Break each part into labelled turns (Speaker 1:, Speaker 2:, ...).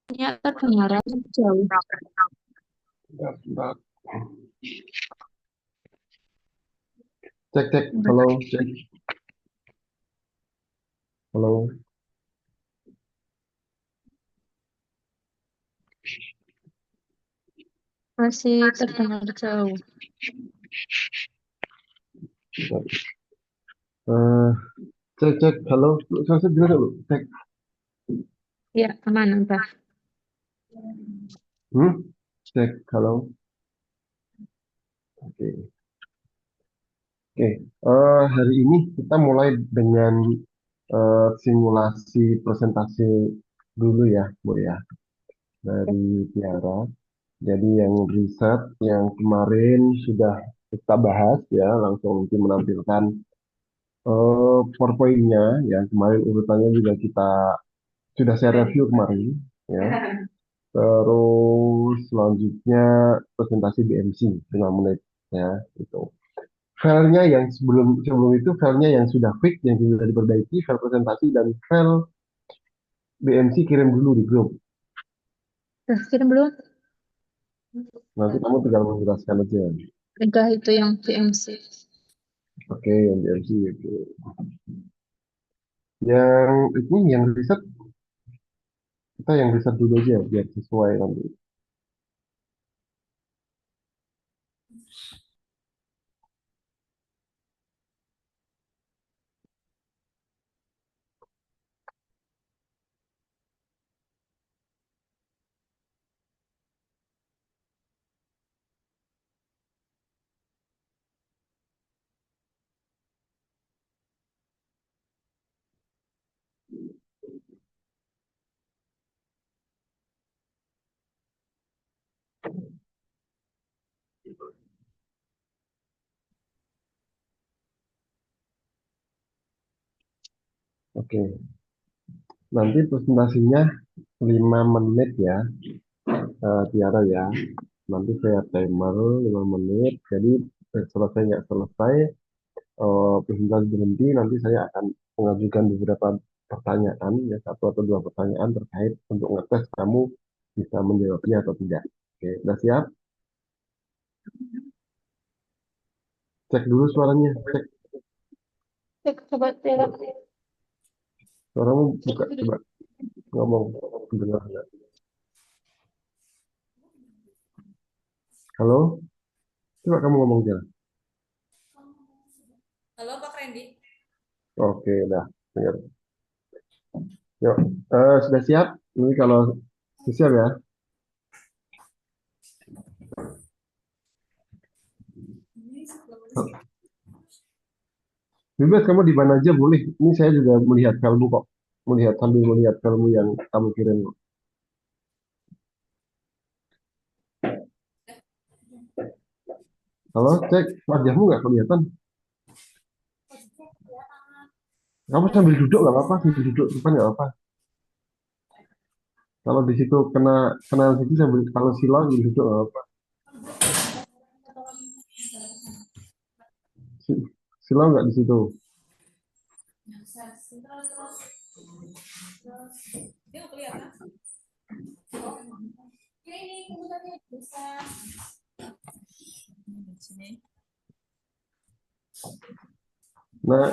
Speaker 1: Ternyata kedengarannya jauh.
Speaker 2: Bentar, bentar. Cek, cek. Halo, cek. Halo.
Speaker 1: Masih terdengar jauh.
Speaker 2: Bentar. Eh, cek, cek. Halo. Saya dengar dulu. Cek.
Speaker 1: Ya, aman, entah.
Speaker 2: Cek. Halo. Oke. Oke. Hari ini kita mulai dengan simulasi presentasi dulu ya, Bu ya, dari Tiara. Jadi yang riset yang kemarin sudah kita bahas ya, langsung nanti menampilkan PowerPoint-nya. Yang kemarin urutannya juga kita sudah saya review kemarin ya. Terus selanjutnya presentasi BMC 5 menit ya itu. Filenya yang sebelum sebelum itu filenya yang sudah fix yang sudah diperbaiki, file presentasi dan file BMC kirim dulu di grup.
Speaker 1: Udah kirim belum?
Speaker 2: Nanti kamu tinggal menjelaskan aja.
Speaker 1: Enggak, itu yang PMC.
Speaker 2: Oke, yang BMC oke. Yang ini yang riset kita yang riset dulu aja biar sesuai nanti. Oke, nanti presentasinya 5 menit ya, Tiara ya. Nanti saya timer 5 menit. Jadi selesai nggak selesai presentasi berhenti, nanti saya akan mengajukan beberapa pertanyaan, ya satu atau dua pertanyaan terkait untuk ngetes kamu bisa menjawabnya atau tidak. Oke, udah siap? Cek dulu suaranya, cek
Speaker 1: Cek, coba lihat.
Speaker 2: suaramu buka, coba ngomong, dengar nggak? Halo, coba kamu ngomong aja.
Speaker 3: Halo Pak Randy.
Speaker 2: Oke, udah, dengar. Yuk, sudah siap? Ini kalau sudah siap ya. Bebas kamu di mana aja boleh. Ini saya juga melihat filmmu kok. Melihat sambil melihat filmmu yang kamu kirim kok. Halo, cek wajahmu nggak kelihatan. Kamu sambil duduk nggak apa-apa, sambil duduk depan nggak apa-apa. Kalau di situ kena kena situ sambil kalau silau sambil duduk nggak apa-apa. Silau nggak di situ.
Speaker 3: Dia nggak kelihatan. Ini komputernya bisa. Sini.
Speaker 2: Nah,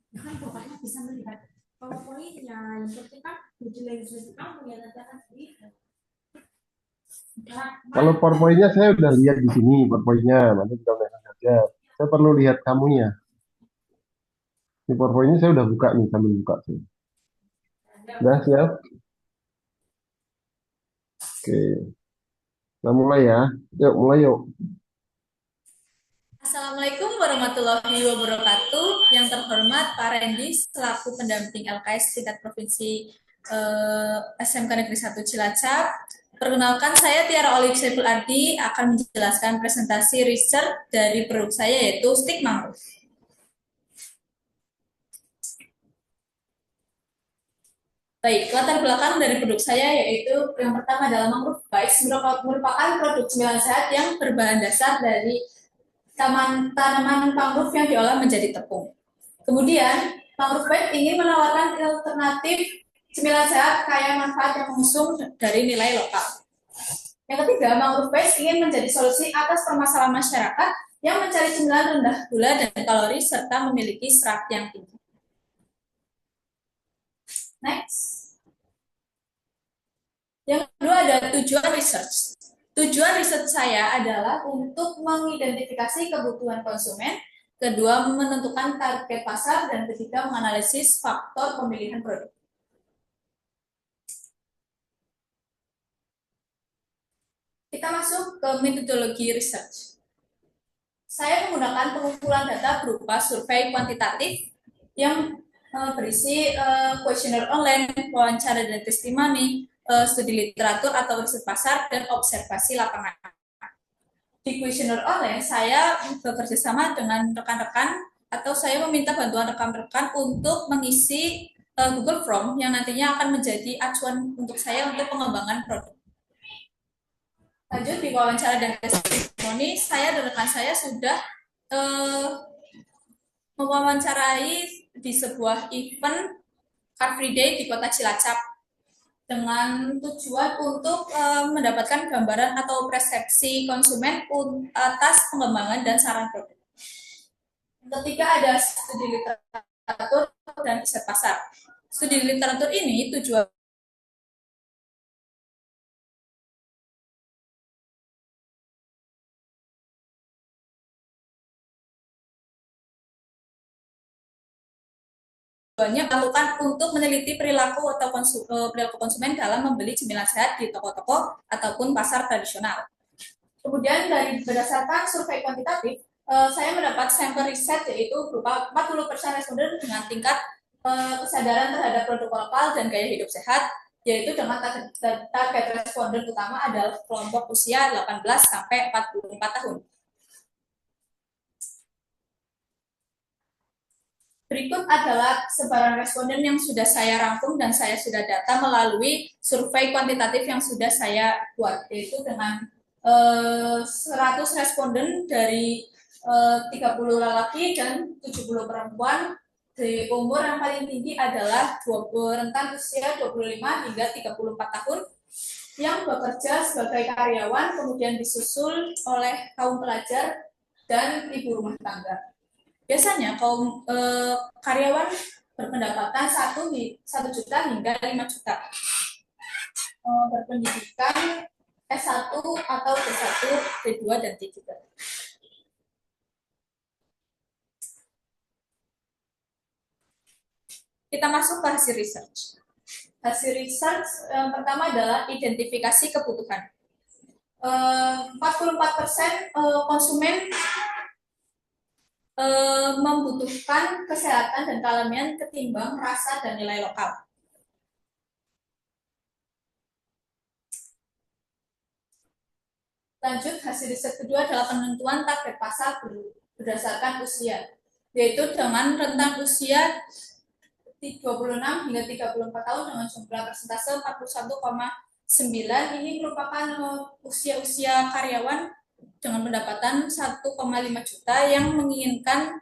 Speaker 3: Ya kan bapaknya bisa melihat PowerPoint-nya. Yang penting kan visualisasi kamu ya nanti akan sedikit.
Speaker 2: kalau PowerPoint-nya saya udah lihat di sini PowerPoint-nya. Nanti kita lihat saja. Saya perlu lihat kamunya. Di PowerPoint-nya saya udah buka nih sambil buka sih. Udah siap? Oke. Kita mulai ya. Yuk, mulai yuk.
Speaker 3: Assalamualaikum warahmatullahi wabarakatuh. Yang terhormat Pak Randy selaku pendamping LKS tingkat provinsi SMK Negeri 1 Cilacap. Perkenalkan, saya Tiara Olive Saiful Ardi akan menjelaskan presentasi research dari produk saya yaitu stik mangrove. Baik, latar belakang dari produk saya yaitu yang pertama adalah mangrove bites, merupakan produk cemilan sehat yang berbahan dasar dari tanaman mangrove yang diolah menjadi tepung. Kemudian, mangrove bites ingin menawarkan alternatif cemilan sehat kaya manfaat yang mengusung dari nilai lokal. Yang ketiga, mangrove bites ingin menjadi solusi atas permasalahan masyarakat yang mencari cemilan rendah gula dan kalori serta memiliki serat yang tinggi. Next. Yang kedua ada tujuan research. Tujuan research saya adalah untuk mengidentifikasi kebutuhan konsumen, kedua menentukan target pasar, dan ketiga menganalisis faktor pemilihan produk. Kita masuk ke metodologi research. Saya menggunakan pengumpulan data berupa survei kuantitatif yang berisi kuesioner online, wawancara dan testimoni, studi literatur atau riset pasar, dan observasi lapangan. Di kuesioner online, saya bekerja sama dengan rekan-rekan atau saya meminta bantuan rekan-rekan untuk mengisi Google Form yang nantinya akan menjadi acuan untuk saya untuk pengembangan produk. Lanjut di wawancara dan testimoni, saya dan rekan saya sudah mewawancarai di sebuah event Car Free Day di kota Cilacap dengan tujuan untuk mendapatkan gambaran atau persepsi konsumen atas pengembangan dan saran produk. Ketiga ada studi literatur dan riset pasar. Studi literatur ini tujuan melakukan untuk meneliti perilaku atau perilaku konsumen dalam membeli cemilan sehat di toko-toko ataupun pasar tradisional. Kemudian dari berdasarkan survei kuantitatif, saya mendapat sampel riset yaitu berupa 40% responden dengan tingkat kesadaran terhadap produk lokal dan gaya hidup sehat, yaitu dengan target responden utama adalah kelompok usia 18 sampai 44 tahun. Berikut adalah sebaran responden yang sudah saya rangkum dan saya sudah data melalui survei kuantitatif yang sudah saya buat, yaitu dengan 100 responden dari 30 lelaki dan 70 perempuan. Di umur yang paling tinggi adalah rentang usia 25 hingga 34 tahun yang bekerja sebagai karyawan, kemudian disusul oleh kaum pelajar dan ibu rumah tangga. Biasanya kaum karyawan berpendapatan 1 juta hingga 5 juta. Berpendidikan S1 atau D1, D2, dan D3. Kita masuk ke hasil research. Hasil research yang pertama adalah identifikasi kebutuhan. 44% konsumen membutuhkan kesehatan dan kealamian ketimbang rasa dan nilai lokal. Lanjut, hasil riset kedua adalah penentuan target pasar berdasarkan usia, yaitu dengan rentang usia 26 hingga 34 tahun dengan jumlah persentase 41,9. Ini merupakan usia-usia karyawan dengan pendapatan 1,5 juta yang menginginkan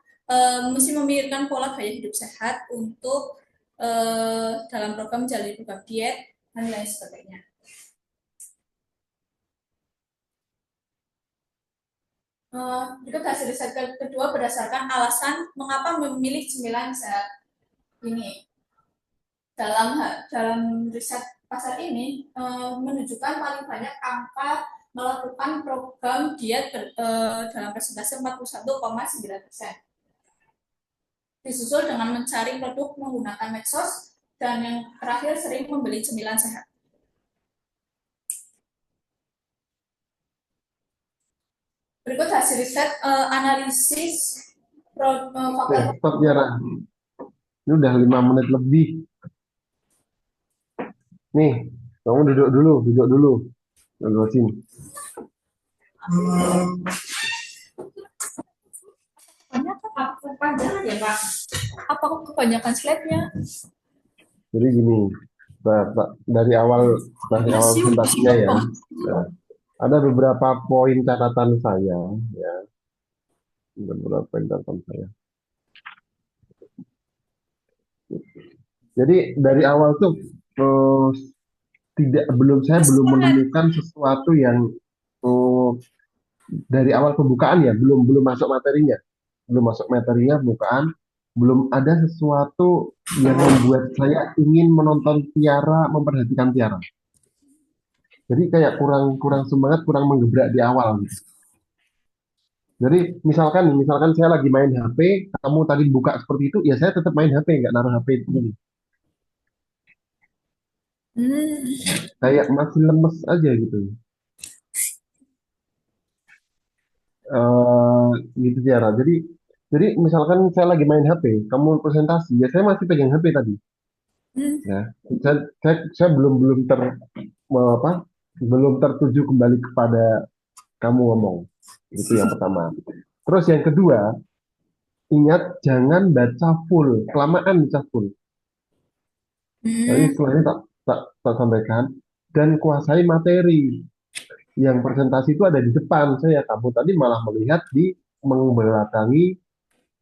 Speaker 3: mesti memikirkan pola gaya hidup sehat untuk dalam program menjalani program diet dan lain sebagainya. Berikut hasil riset kedua berdasarkan alasan mengapa memilih cemilan sehat ini. Dalam riset pasar ini menunjukkan paling banyak angka melakukan program diet dalam persentase 41,9%. Disusul dengan mencari produk menggunakan medsos, dan yang terakhir sering membeli cemilan sehat. Berikut hasil riset analisis faktor.
Speaker 2: Stop Tiara. Ini udah 5 menit lebih. Nih, kamu duduk dulu. Duduk sini.
Speaker 3: Kepanjangan ya Pak? Apa kebanyakan slide-nya?
Speaker 2: Jadi gini, dari awal presentasinya ya, ada beberapa poin catatan saya, ya, beberapa poin catatan saya. Jadi dari awal tuh saya belum menemukan sesuatu yang dari awal pembukaan ya, belum masuk materinya, pembukaan, belum ada sesuatu yang membuat saya ingin menonton Tiara, memperhatikan Tiara. Jadi kayak kurang semangat, kurang menggebrak di awal gitu. Jadi misalkan saya lagi main HP, kamu tadi buka seperti itu, ya saya tetap main HP, nggak naruh HP itu tadi. Kayak masih lemes aja gitu. Gitu Tiara. Jadi misalkan saya lagi main HP, kamu presentasi, ya saya masih pegang HP tadi. Ya, saya belum tertuju kembali kepada kamu ngomong. Itu yang pertama. Terus yang kedua, ingat jangan baca full, kelamaan baca full. Jadi setelahnya tak sampaikan dan kuasai materi. Yang presentasi itu ada di depan saya, kamu tadi malah melihat di membelakangi.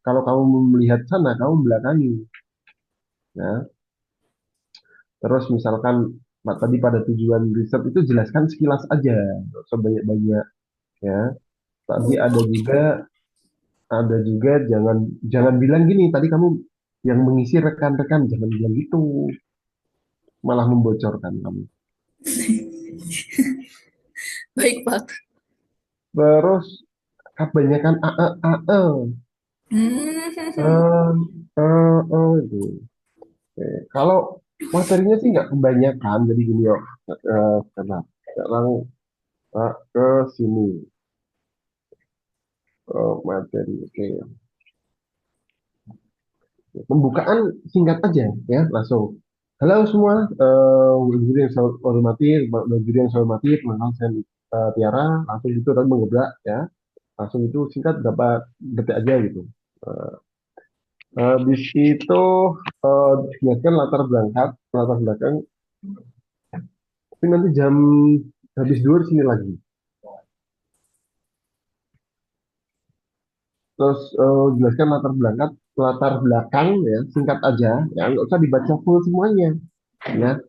Speaker 2: Kalau kamu melihat sana, kamu membelakangi. Ya. Terus misalkan tadi pada tujuan riset itu jelaskan sekilas aja, sebanyak-banyak. Ya. Tadi ada juga jangan bilang gini. Tadi kamu yang mengisi rekan-rekan jangan bilang gitu, malah membocorkan kamu.
Speaker 3: Baik Pak.
Speaker 2: Terus kebanyakan itu. Oke. Kalau materinya sih nggak kebanyakan, jadi gini yuk. Sekarang ke sini materi. Oke. Pembukaan singkat aja ya, langsung. Halo semua, juri yang saya hormati, mengenal saya Tiara, langsung itu tadi menggebrak ya, langsung itu singkat berapa detik aja gitu. Habis itu jelaskan latar belakang, tapi nanti habis 2 sini lagi. Terus jelaskan latar belakang ya, singkat aja, ya nggak usah dibaca full semuanya, ya.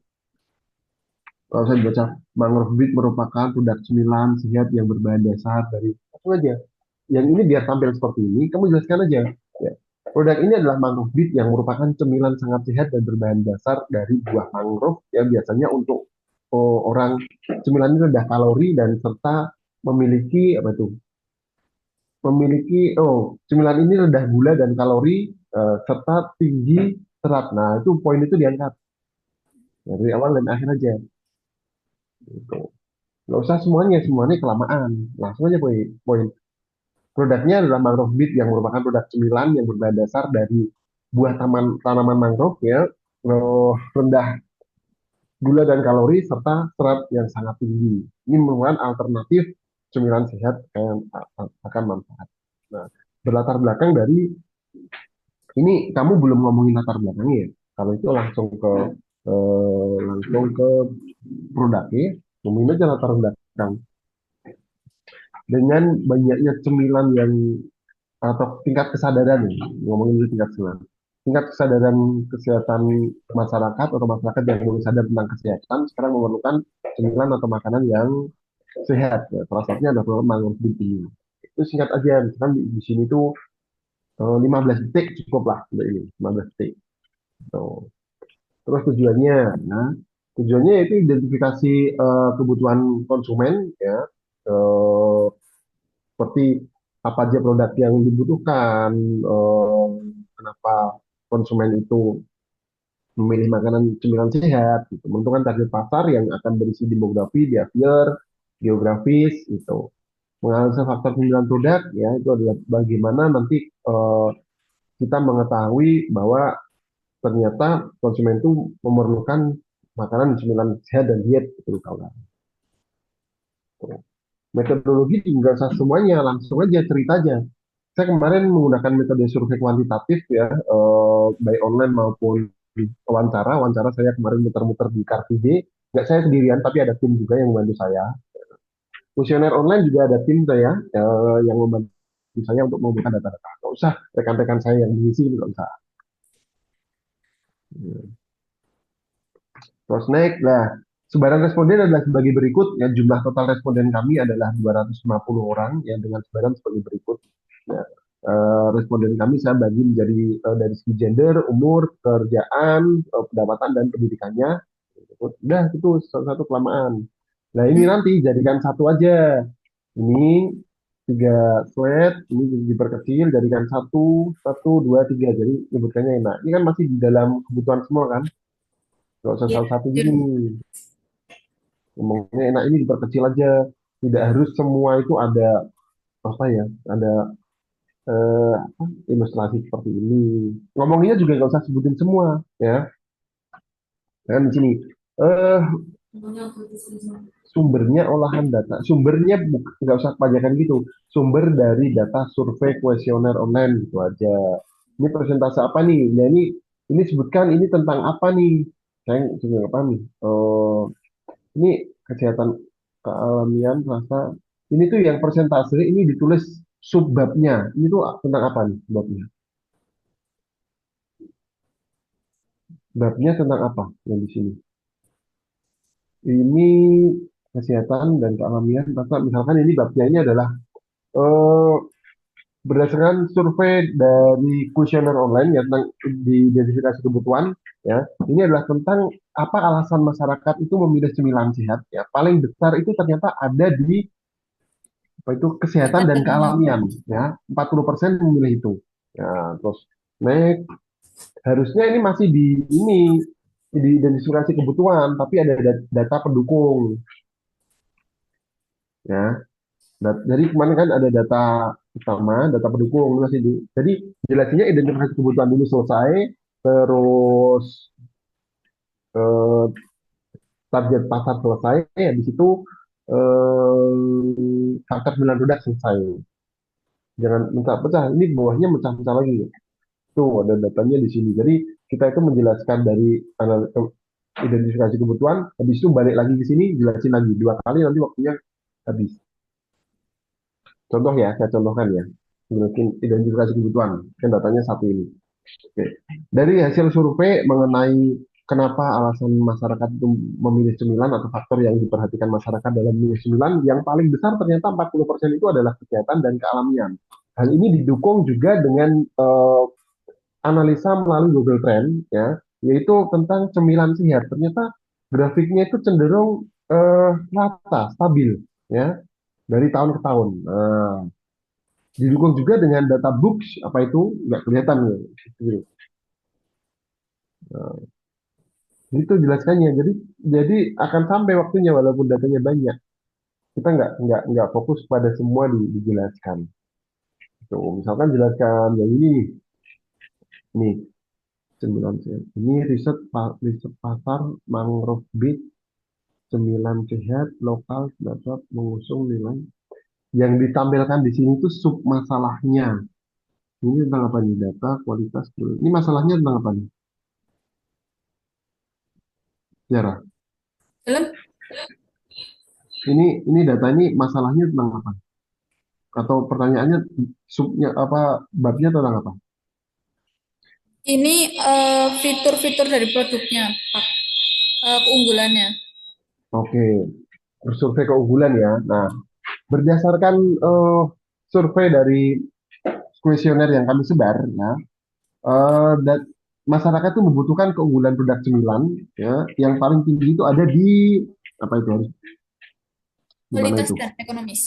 Speaker 2: Kalau saya baca, mangrove beet merupakan produk cemilan sehat yang berbahan dasar dari apa aja. Yang ini biar tampil seperti ini, kamu jelaskan aja. Ya. Produk ini adalah mangrove beet yang merupakan cemilan sangat sehat dan berbahan dasar dari buah mangrove yang biasanya untuk orang, cemilan ini rendah kalori dan serta memiliki apa itu? Cemilan ini rendah gula dan kalori serta tinggi serat. Nah, itu poin itu diangkat dari awal dan akhir aja. Gitu. Nggak usah semuanya kelamaan. Langsung aja poin. Produknya adalah mangrove beet yang merupakan produk cemilan yang berbahan dasar dari buah tanaman mangrove ya, rendah gula dan kalori serta serat yang sangat tinggi. Ini merupakan alternatif cemilan sehat yang akan manfaat. Nah, berlatar belakang dari ini kamu belum ngomongin latar belakangnya ya. Kalau itu langsung ke produknya, ngomongin aja latar belakang. Dengan banyaknya cemilan yang atau tingkat kesadaran nih, ngomongin dulu tingkat kesadaran kesehatan masyarakat atau masyarakat yang belum sadar tentang kesehatan sekarang memerlukan cemilan atau makanan yang sehat ya. Salah satunya adalah mangrove ini. Itu singkat aja, misalkan di sini tuh 15 detik cukup lah untuk ini, 15 detik. Tuh. Terus tujuannya itu identifikasi kebutuhan konsumen ya, seperti apa aja produk yang dibutuhkan, kenapa konsumen itu memilih makanan cemilan sehat, gitu. Menentukan target pasar yang akan berisi demografi, behavior, geografis, gitu. Menganalisa faktor pemilihan produk ya itu adalah bagaimana nanti kita mengetahui bahwa ternyata konsumen itu memerlukan makanan cemilan sehat dan diet gitu kalau. Metodologi juga nggak usah semuanya, langsung aja cerita aja. Saya kemarin menggunakan metode survei kuantitatif ya, baik online maupun wawancara. Wawancara saya kemarin muter-muter di Car Free Day. Nggak saya sendirian, tapi ada tim juga yang membantu saya. Kuesioner online juga ada tim saya yang membantu saya untuk mengumpulkan data-data. Nggak usah rekan-rekan saya yang mengisi, nggak usah. Terus naik, nah sebaran responden adalah sebagai berikut. Ya, jumlah total responden kami adalah 250 orang ya dengan sebaran sebagai berikut. Ya, responden kami saya bagi menjadi dari segi gender, umur, pekerjaan, pendapatan dan pendidikannya. Udah itu satu-satu kelamaan. Nah ini
Speaker 3: Hmm.
Speaker 2: nanti jadikan satu aja. Ini tiga slide, ini diperkecil, jadikan satu, satu, dua, tiga. Jadi nyebutkannya enak. Ini kan masih di dalam kebutuhan semua kan? Gak usah
Speaker 3: Ya,
Speaker 2: satu-satu
Speaker 3: jujur.
Speaker 2: gini. Ngomongnya enak ini diperkecil aja. Tidak harus semua itu ada apa ya? Ada ilustrasi seperti ini. Ngomongnya juga nggak usah sebutin semua, ya. Kan di sini. Eh Sumbernya olahan data. Sumbernya nggak usah kebanyakan gitu. Sumber dari data survei kuesioner online gitu aja. Ini persentase apa nih? Nah ini sebutkan ini tentang apa nih? Saya juga nggak paham nih. Ini kesehatan kealamian rasa. Ini tuh yang persentase ini ditulis subbabnya. Ini tuh tentang apa nih babnya? Babnya tentang apa yang di sini? Ini kesehatan dan kealamian rasa. Misalkan ini babnya ini adalah eh, berdasarkan survei dari kuesioner online ya tentang diidentifikasi kebutuhan ya ini adalah tentang apa alasan masyarakat itu memilih cemilan sehat ya paling besar itu ternyata ada di apa itu kesehatan dan kealamian ya 40% memilih itu ya terus next harusnya ini masih di ini di identifikasi kebutuhan tapi ada data pendukung ya. Jadi kemarin kan ada data utama, data pendukung masih jadi jelasinnya identifikasi kebutuhan dulu selesai, terus eh, target pasar selesai, habis itu faktor pemilihan produk selesai. Jangan pecah-pecah, ini bawahnya pecah-pecah lagi. Tuh ada datanya di sini. Jadi kita itu menjelaskan dari identifikasi kebutuhan, habis itu balik lagi ke sini, jelasin lagi 2 kali nanti waktunya habis. Contoh ya, saya contohkan ya. Mungkin identifikasi kebutuhan, kan datanya satu ini. Oke. Dari hasil survei mengenai kenapa alasan masyarakat itu memilih cemilan atau faktor yang diperhatikan masyarakat dalam memilih cemilan, yang paling besar ternyata 40% itu adalah kesehatan dan kealamian. Hal ini didukung juga dengan analisa melalui Google Trend, ya, yaitu tentang cemilan sehat. Ternyata grafiknya itu cenderung rata, stabil, ya, dari tahun ke tahun. Didukung juga dengan data books, apa itu nggak kelihatan ya. Gitu. Itu jelaskannya. Jadi akan sampai waktunya walaupun datanya banyak. Kita nggak fokus pada semua dijelaskan. Tuh, misalkan jelaskan yang ini nih, 9 sehat. Ini riset pasar mangrove bed 9 sehat lokal dapat mengusung nilai. Yang ditampilkan di sini tuh sub masalahnya. Ini tentang apa nih? Data kualitas. Ini masalahnya tentang apa nih? Sejarah.
Speaker 3: Dalam
Speaker 2: Ini data ini masalahnya tentang apa? Atau pertanyaannya subnya apa babnya tentang apa?
Speaker 3: ini fitur-fitur dari produknya, Pak. Keunggulannya.
Speaker 2: Oke, survei keunggulan ya. Nah, berdasarkan survei dari kuesioner yang kami sebar, ya, dan masyarakat itu membutuhkan keunggulan produk cemilan, ya, yang paling tinggi itu ada di apa itu harus di mana
Speaker 3: Kualitas
Speaker 2: itu?
Speaker 3: dan ekonomis.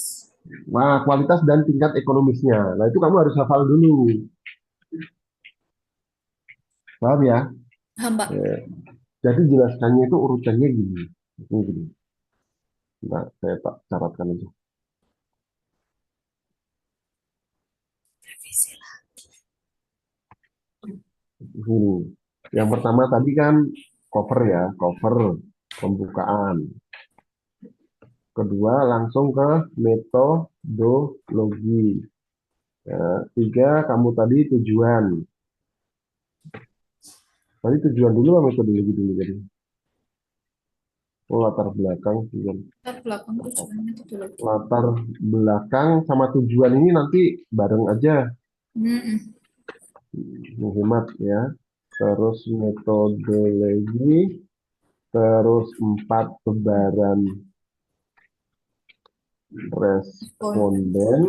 Speaker 2: Nah, kualitas dan tingkat ekonomisnya. Nah, itu kamu harus hafal dulu, paham ya?
Speaker 3: Paham, Pak.
Speaker 2: Ya. Jadi jelaskannya itu urutannya gini. Ini gini. Nah, saya tak catatkan aja. Gini. Yang pertama tadi kan cover ya, cover pembukaan. Kedua langsung ke metodologi. Ya, tiga kamu tadi tujuan. Tadi tujuan dulu apa metodologi dulu jadi? Oh, latar belakang tujuan.
Speaker 3: Latar belakang tujuan metodologi.
Speaker 2: Latar belakang sama tujuan ini nanti bareng aja, menghemat ya. Terus metodologi, terus 4 sebaran responden,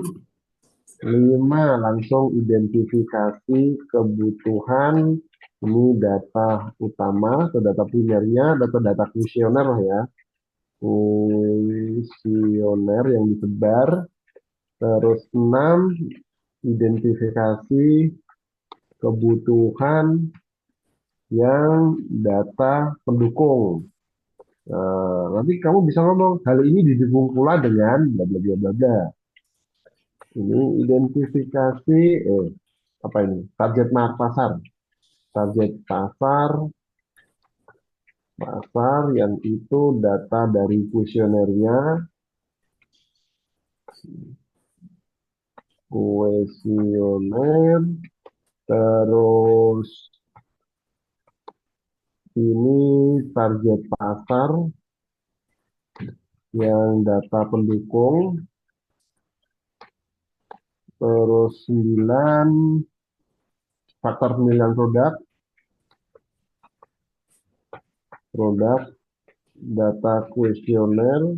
Speaker 2: 5 langsung identifikasi kebutuhan. Ini data utama atau data primernya, data kuesioner lah ya. Kuesioner yang disebar. Terus 6 identifikasi kebutuhan yang data pendukung. Nanti kamu bisa ngomong hal ini didukung pula dengan bla bla bla bla bla. Ini identifikasi apa ini? Target pasar. Target pasar yang itu data dari kuesionernya, terus ini target pasar yang data pendukung, terus 9 faktor pemilihan produk data kuesioner.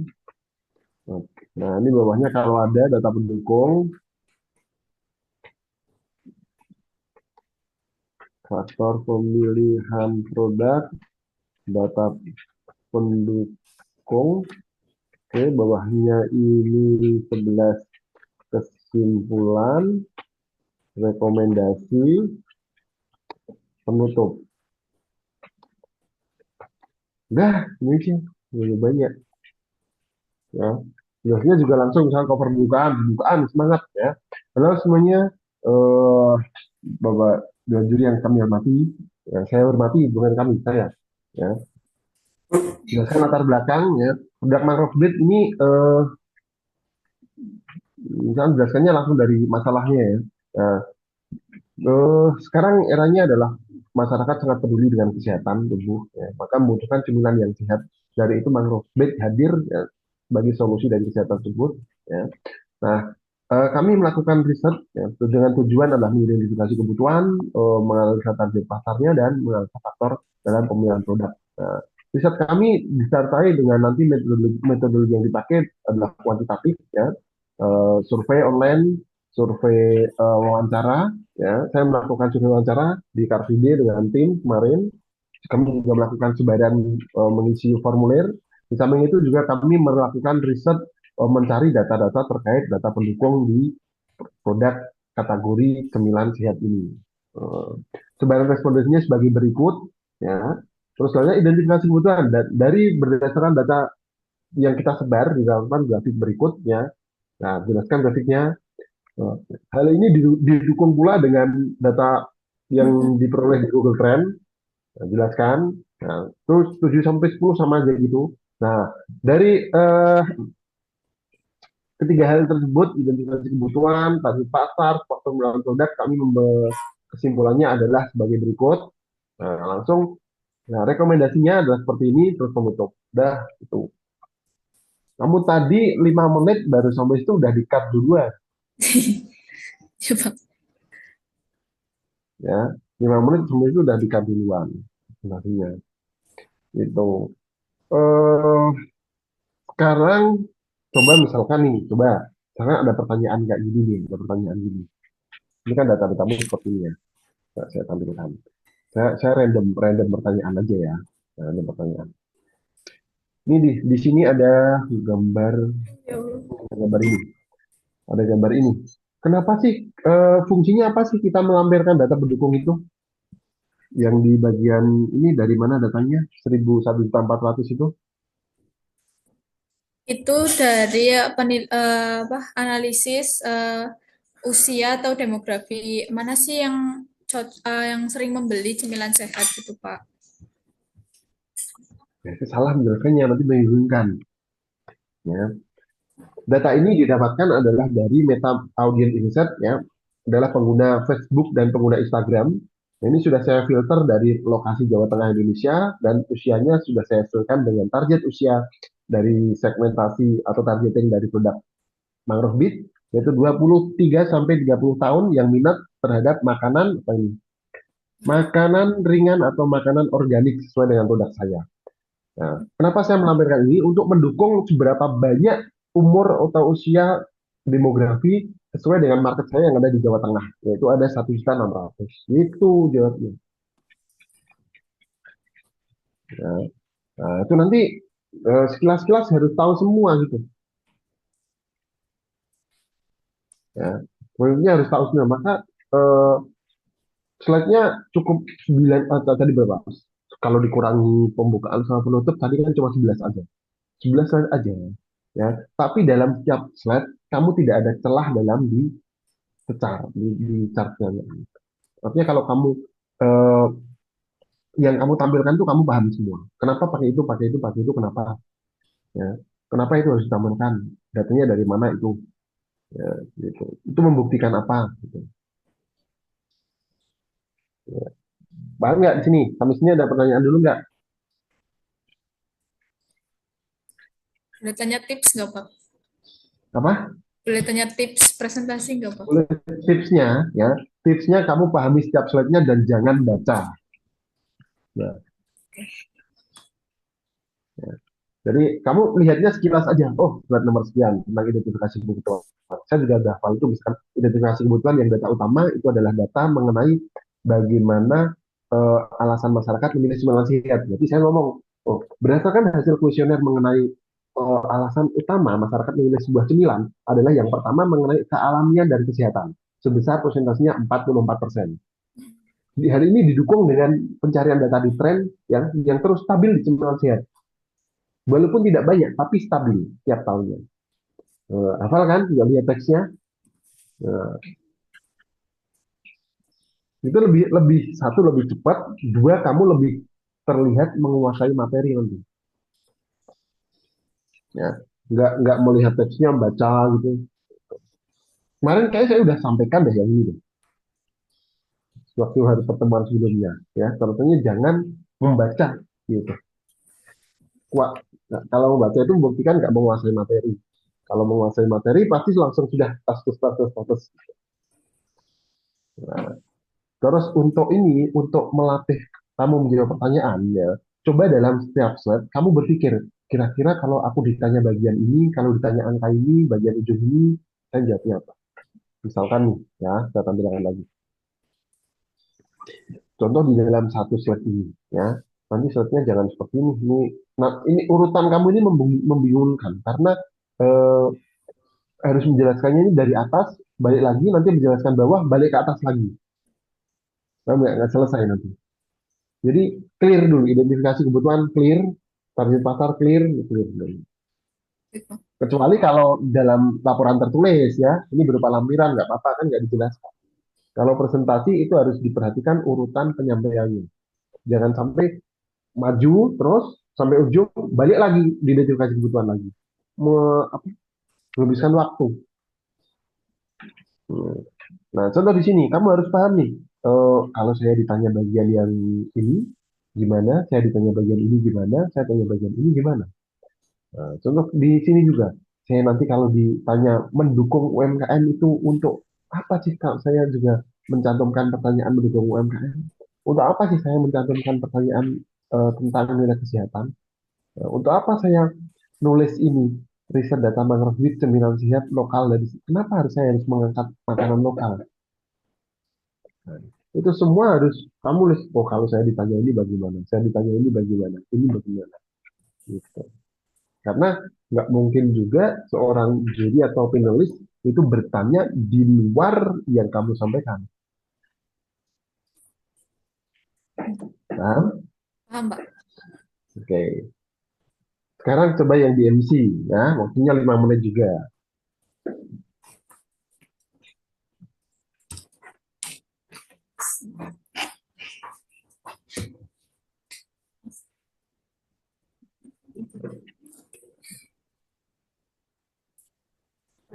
Speaker 2: Nah, ini bawahnya kalau ada data pendukung, faktor pemilihan produk, data pendukung. Oke, bawahnya ini 11 kesimpulan, rekomendasi, penutup. Udah, ini sih banyak. Ya, biasanya juga langsung misalnya cover pembukaan semangat ya. Halo semuanya, Bapak dan juri yang kami hormati, ya, saya hormati bukan kami, saya. Ya, jelaskan latar belakang ya. Produk mangrove bed ini, misalnya jelaskannya langsung dari masalahnya ya. Nah, sekarang eranya adalah masyarakat sangat peduli dengan kesehatan tubuh, ya. Maka membutuhkan cemilan yang sehat. Dari itu mangrove bed hadir ya, sebagai solusi dari kesehatan tersebut. Ya. Nah, kami melakukan riset ya, dengan tujuan adalah mengidentifikasi kebutuhan, menganalisa target pasarnya, dan menganalisa faktor dalam pemilihan produk. Nah, riset kami disertai dengan nanti metodologi yang dipakai adalah kuantitatif, ya, survei online, survei wawancara. Ya, saya melakukan survei wawancara di Car Free Day dengan tim kemarin. Kami juga melakukan sebaran mengisi formulir. Di samping itu juga kami melakukan riset mencari data-data terkait data pendukung di produk kategori cemilan sehat ini. Sebaran respondennya sebagai berikut, ya. Terus selanjutnya identifikasi kebutuhan dari berdasarkan data yang kita sebar di dalam grafik berikut, ya. Nah, jelaskan grafiknya. Hal ini didukung pula dengan data yang diperoleh di Google Trend. Nah, jelaskan. Nah, terus 7 sampai 10 sama aja gitu. Nah, dari ketiga hal tersebut, identifikasi kebutuhan, target pasar, faktor pemilihan produk, kami kesimpulannya adalah sebagai berikut. Nah, langsung, nah, rekomendasinya adalah seperti ini, terus penutup. Udah, itu. Kamu tadi 5 menit baru sampai itu udah di-cut duluan.
Speaker 3: Coba.
Speaker 2: Ya, 5 menit sampai itu udah di-cut duluan. Sebenarnya. Itu. Sekarang, coba misalkan nih, misalkan ada pertanyaan kayak gini nih, ada pertanyaan gini. Ini kan data-datamu seperti ini ya. Saya tampilkan. Saya random pertanyaan aja ya. Random pertanyaan. Ini di sini ada gambar gambar ini. Ada gambar ini. Kenapa sih fungsinya apa sih kita melampirkan data pendukung itu? Yang di bagian ini dari mana datanya? 1.400 itu?
Speaker 3: Itu dari analisis usia atau demografi mana sih yang yang sering membeli cemilan sehat gitu Pak?
Speaker 2: Ya, itu salah menjelaskannya, nanti membingungkan. Ya. Data ini didapatkan adalah dari Meta Audience Insight, ya, adalah pengguna Facebook dan pengguna Instagram. Nah, ini sudah saya filter dari lokasi Jawa Tengah Indonesia dan usianya sudah saya sesuaikan dengan target usia dari segmentasi atau targeting dari produk Mangrove Beat, yaitu 23 sampai 30 tahun yang minat terhadap makanan apa ini? Makanan ringan atau makanan organik sesuai dengan produk saya. Nah, kenapa saya melampirkan ini? Untuk mendukung seberapa banyak umur atau usia demografi sesuai dengan market saya yang ada di Jawa Tengah, yaitu ada 1.600.000. Itu jawabnya. Nah, itu nanti sekilas-sekilas harus tahu semua gitu. Ya, pokoknya harus tahu semua. Maka eh, slide-nya cukup 9, tadi berapa? Kalau dikurangi pembukaan sama penutup, tadi kan cuma 11 aja. 11 slide aja. Ya, tapi dalam setiap slide kamu tidak ada celah dalam di chartnya. Artinya kalau kamu eh, yang kamu tampilkan tuh kamu paham semua. Kenapa pakai itu, kenapa? Ya, kenapa itu harus ditampilkan? Datanya dari mana itu? Ya, gitu. Itu membuktikan apa? Gitu. Ya. Paham nggak di sini? Kami sini ada pertanyaan dulu nggak?
Speaker 3: Boleh tanya tips nggak Pak?
Speaker 2: Apa?
Speaker 3: Boleh tanya tips presentasi nggak Pak?
Speaker 2: Boleh tipsnya, ya. Tipsnya kamu pahami setiap slide-nya dan jangan baca. Ya. Jadi kamu lihatnya sekilas aja, oh slide nomor sekian tentang identifikasi kebutuhan. Saya juga udah hafal itu, misalkan identifikasi kebutuhan yang data utama itu adalah data mengenai bagaimana alasan masyarakat memilih cemilan sehat. Jadi saya ngomong, oh berdasarkan hasil kuesioner mengenai alasan utama masyarakat memilih sebuah cemilan adalah yang pertama mengenai kealamian dan kesehatan sebesar persentasenya 44%. Di hari ini didukung dengan pencarian data di tren yang terus stabil di cemilan sehat. Walaupun tidak banyak, tapi stabil tiap tahunnya. Hafal kan? Tinggal lihat teksnya. Nah, itu lebih lebih satu lebih cepat, dua kamu lebih terlihat menguasai materi nanti. Ya, nggak melihat teksnya, baca gitu. Kemarin kayak saya udah sampaikan deh yang ini deh, waktu hari pertemuan sebelumnya. Ya, contohnya jangan membaca gitu. Kuat. Nah, kalau membaca itu membuktikan nggak menguasai materi. Kalau menguasai materi pasti langsung sudah status. Nah, terus untuk ini, untuk melatih kamu menjawab pertanyaan, ya, coba dalam setiap slide kamu berpikir, kira-kira kalau aku ditanya bagian ini, kalau ditanya angka ini, bagian ujung ini, saya jawabnya apa? Misalkan nih, ya, saya tampilkan lagi. Contoh di dalam satu slide ini, ya, nanti slide-nya jangan seperti ini. Nah, ini urutan kamu ini membingungkan karena eh, harus menjelaskannya ini dari atas, balik lagi, nanti menjelaskan bawah, balik ke atas lagi. Nah, nggak selesai nanti. Jadi clear dulu, identifikasi kebutuhan clear, target pasar clear, clear dulu.
Speaker 3: Gitu.
Speaker 2: Kecuali kalau dalam laporan tertulis ya, ini berupa lampiran, nggak apa-apa kan nggak dijelaskan. Kalau presentasi itu harus diperhatikan urutan penyampaiannya. Jangan sampai maju terus sampai ujung balik lagi di identifikasi kebutuhan lagi. Apa, menghabiskan waktu. Hmm. Nah, contoh di sini kamu harus paham nih. Kalau saya ditanya bagian yang ini gimana, saya ditanya bagian ini gimana, saya tanya bagian ini gimana. Nah, contoh di sini juga, saya nanti kalau ditanya mendukung UMKM itu untuk apa sih Kak? Saya juga mencantumkan pertanyaan mendukung UMKM. Untuk apa sih saya mencantumkan pertanyaan tentang nilai kesehatan? Nah, untuk apa saya nulis ini? Riset data mangrove cemilan sehat lokal dari kenapa saya harus mengangkat makanan lokal? Nah, itu semua harus kamu list. Oh, kalau saya ditanya ini bagaimana? Saya ditanya ini bagaimana? Ini bagaimana? Gitu. Karena nggak mungkin juga seorang juri atau penulis itu bertanya di luar yang kamu sampaikan. Nah,
Speaker 3: Paham Pak?
Speaker 2: oke. Sekarang coba yang di MC, ya, waktunya 5 menit juga.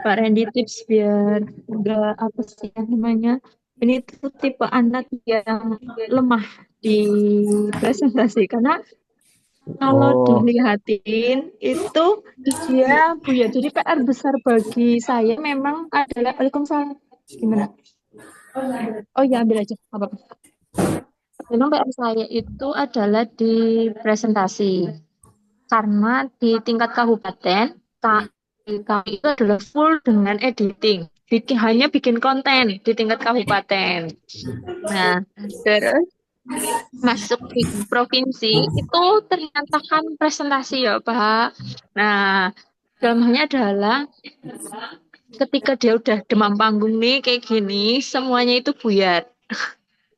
Speaker 1: Pak Randy tips biar enggak apa sih namanya. Ini tuh tipe anak yang lemah di presentasi karena kalau
Speaker 2: Oh,
Speaker 1: dilihatin itu dia buyar. Jadi PR besar bagi saya memang adalah Waalaikumsalam. Gimana? Oh ya ambil aja. Apa? Memang PR saya itu adalah di presentasi. Karena di tingkat kabupaten, kami itu adalah full dengan editing. Hanya bikin konten di tingkat kabupaten. Nah, terus masuk di provinsi itu ternyata kan presentasi ya Pak. Nah, dalam halnya adalah ketika dia udah demam panggung nih kayak gini, semuanya itu buyar.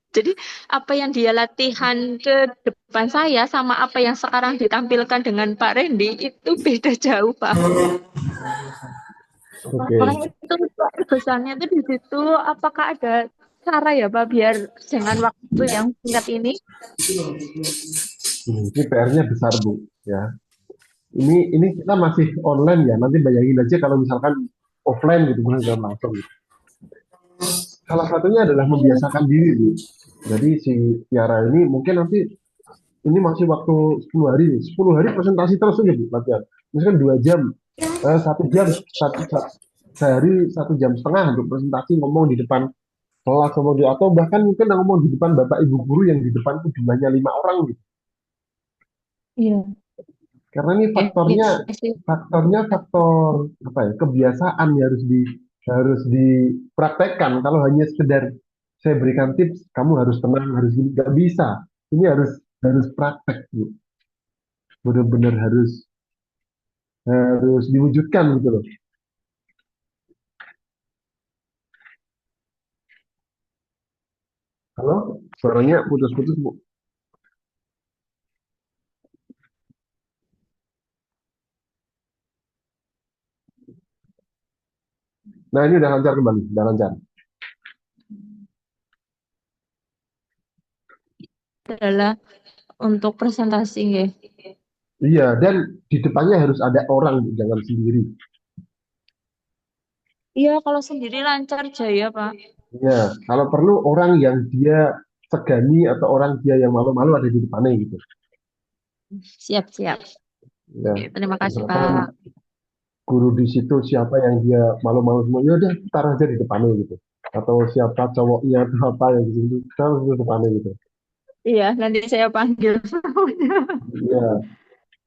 Speaker 1: Jadi apa yang dia latihan ke depan saya sama apa yang sekarang ditampilkan dengan Pak Randy itu beda jauh, Pak.
Speaker 2: oke.
Speaker 1: Makanya itu Pak, besarnya itu di situ. Apakah ada cara ya Pak biar dengan waktu yang singkat ini?
Speaker 2: Ini PR-nya besar, Bu. Ya. Ini kita masih online ya. Nanti bayangin aja kalau misalkan offline gitu, bukan langsung. Salah satunya adalah membiasakan diri, Bu. Jadi si Tiara ini mungkin nanti ini masih waktu 10 hari, 10 hari presentasi terus aja, Bu, latihan. Misalkan 2 jam, 1 jam, sehari 1 jam setengah untuk presentasi ngomong di depan kelas, ngomong di, atau bahkan mungkin ngomong di depan bapak ibu guru yang di depan itu jumlahnya 5 orang gitu.
Speaker 1: Iya,
Speaker 2: Karena ini faktornya
Speaker 1: sih.
Speaker 2: faktornya faktor apa ya, kebiasaan yang harus dipraktekkan. Kalau hanya sekedar saya berikan tips, kamu harus tenang, harus gini, nggak bisa. Ini harus praktek, Bu. Benar-benar harus diwujudkan gitu loh. Halo, suaranya putus-putus, Bu. Nah, ini udah lancar kembali, udah lancar.
Speaker 1: Adalah untuk presentasi ya.
Speaker 2: Iya, dan di depannya harus ada orang, Bu, jangan sendiri.
Speaker 1: Iya, kalau sendiri lancar jaya, Pak.
Speaker 2: Ya, kalau perlu orang yang dia segani atau orang dia yang malu-malu ada di depannya gitu.
Speaker 1: Siap-siap.
Speaker 2: Ya,
Speaker 1: Oke, terima kasih,
Speaker 2: misalkan
Speaker 1: Pak.
Speaker 2: guru di situ siapa yang dia malu-malu semua, ya udah taruh aja di depannya gitu. Atau siapa cowoknya atau apa yang di situ, taruh di depannya gitu.
Speaker 1: Iya, nanti saya panggil.
Speaker 2: Iya,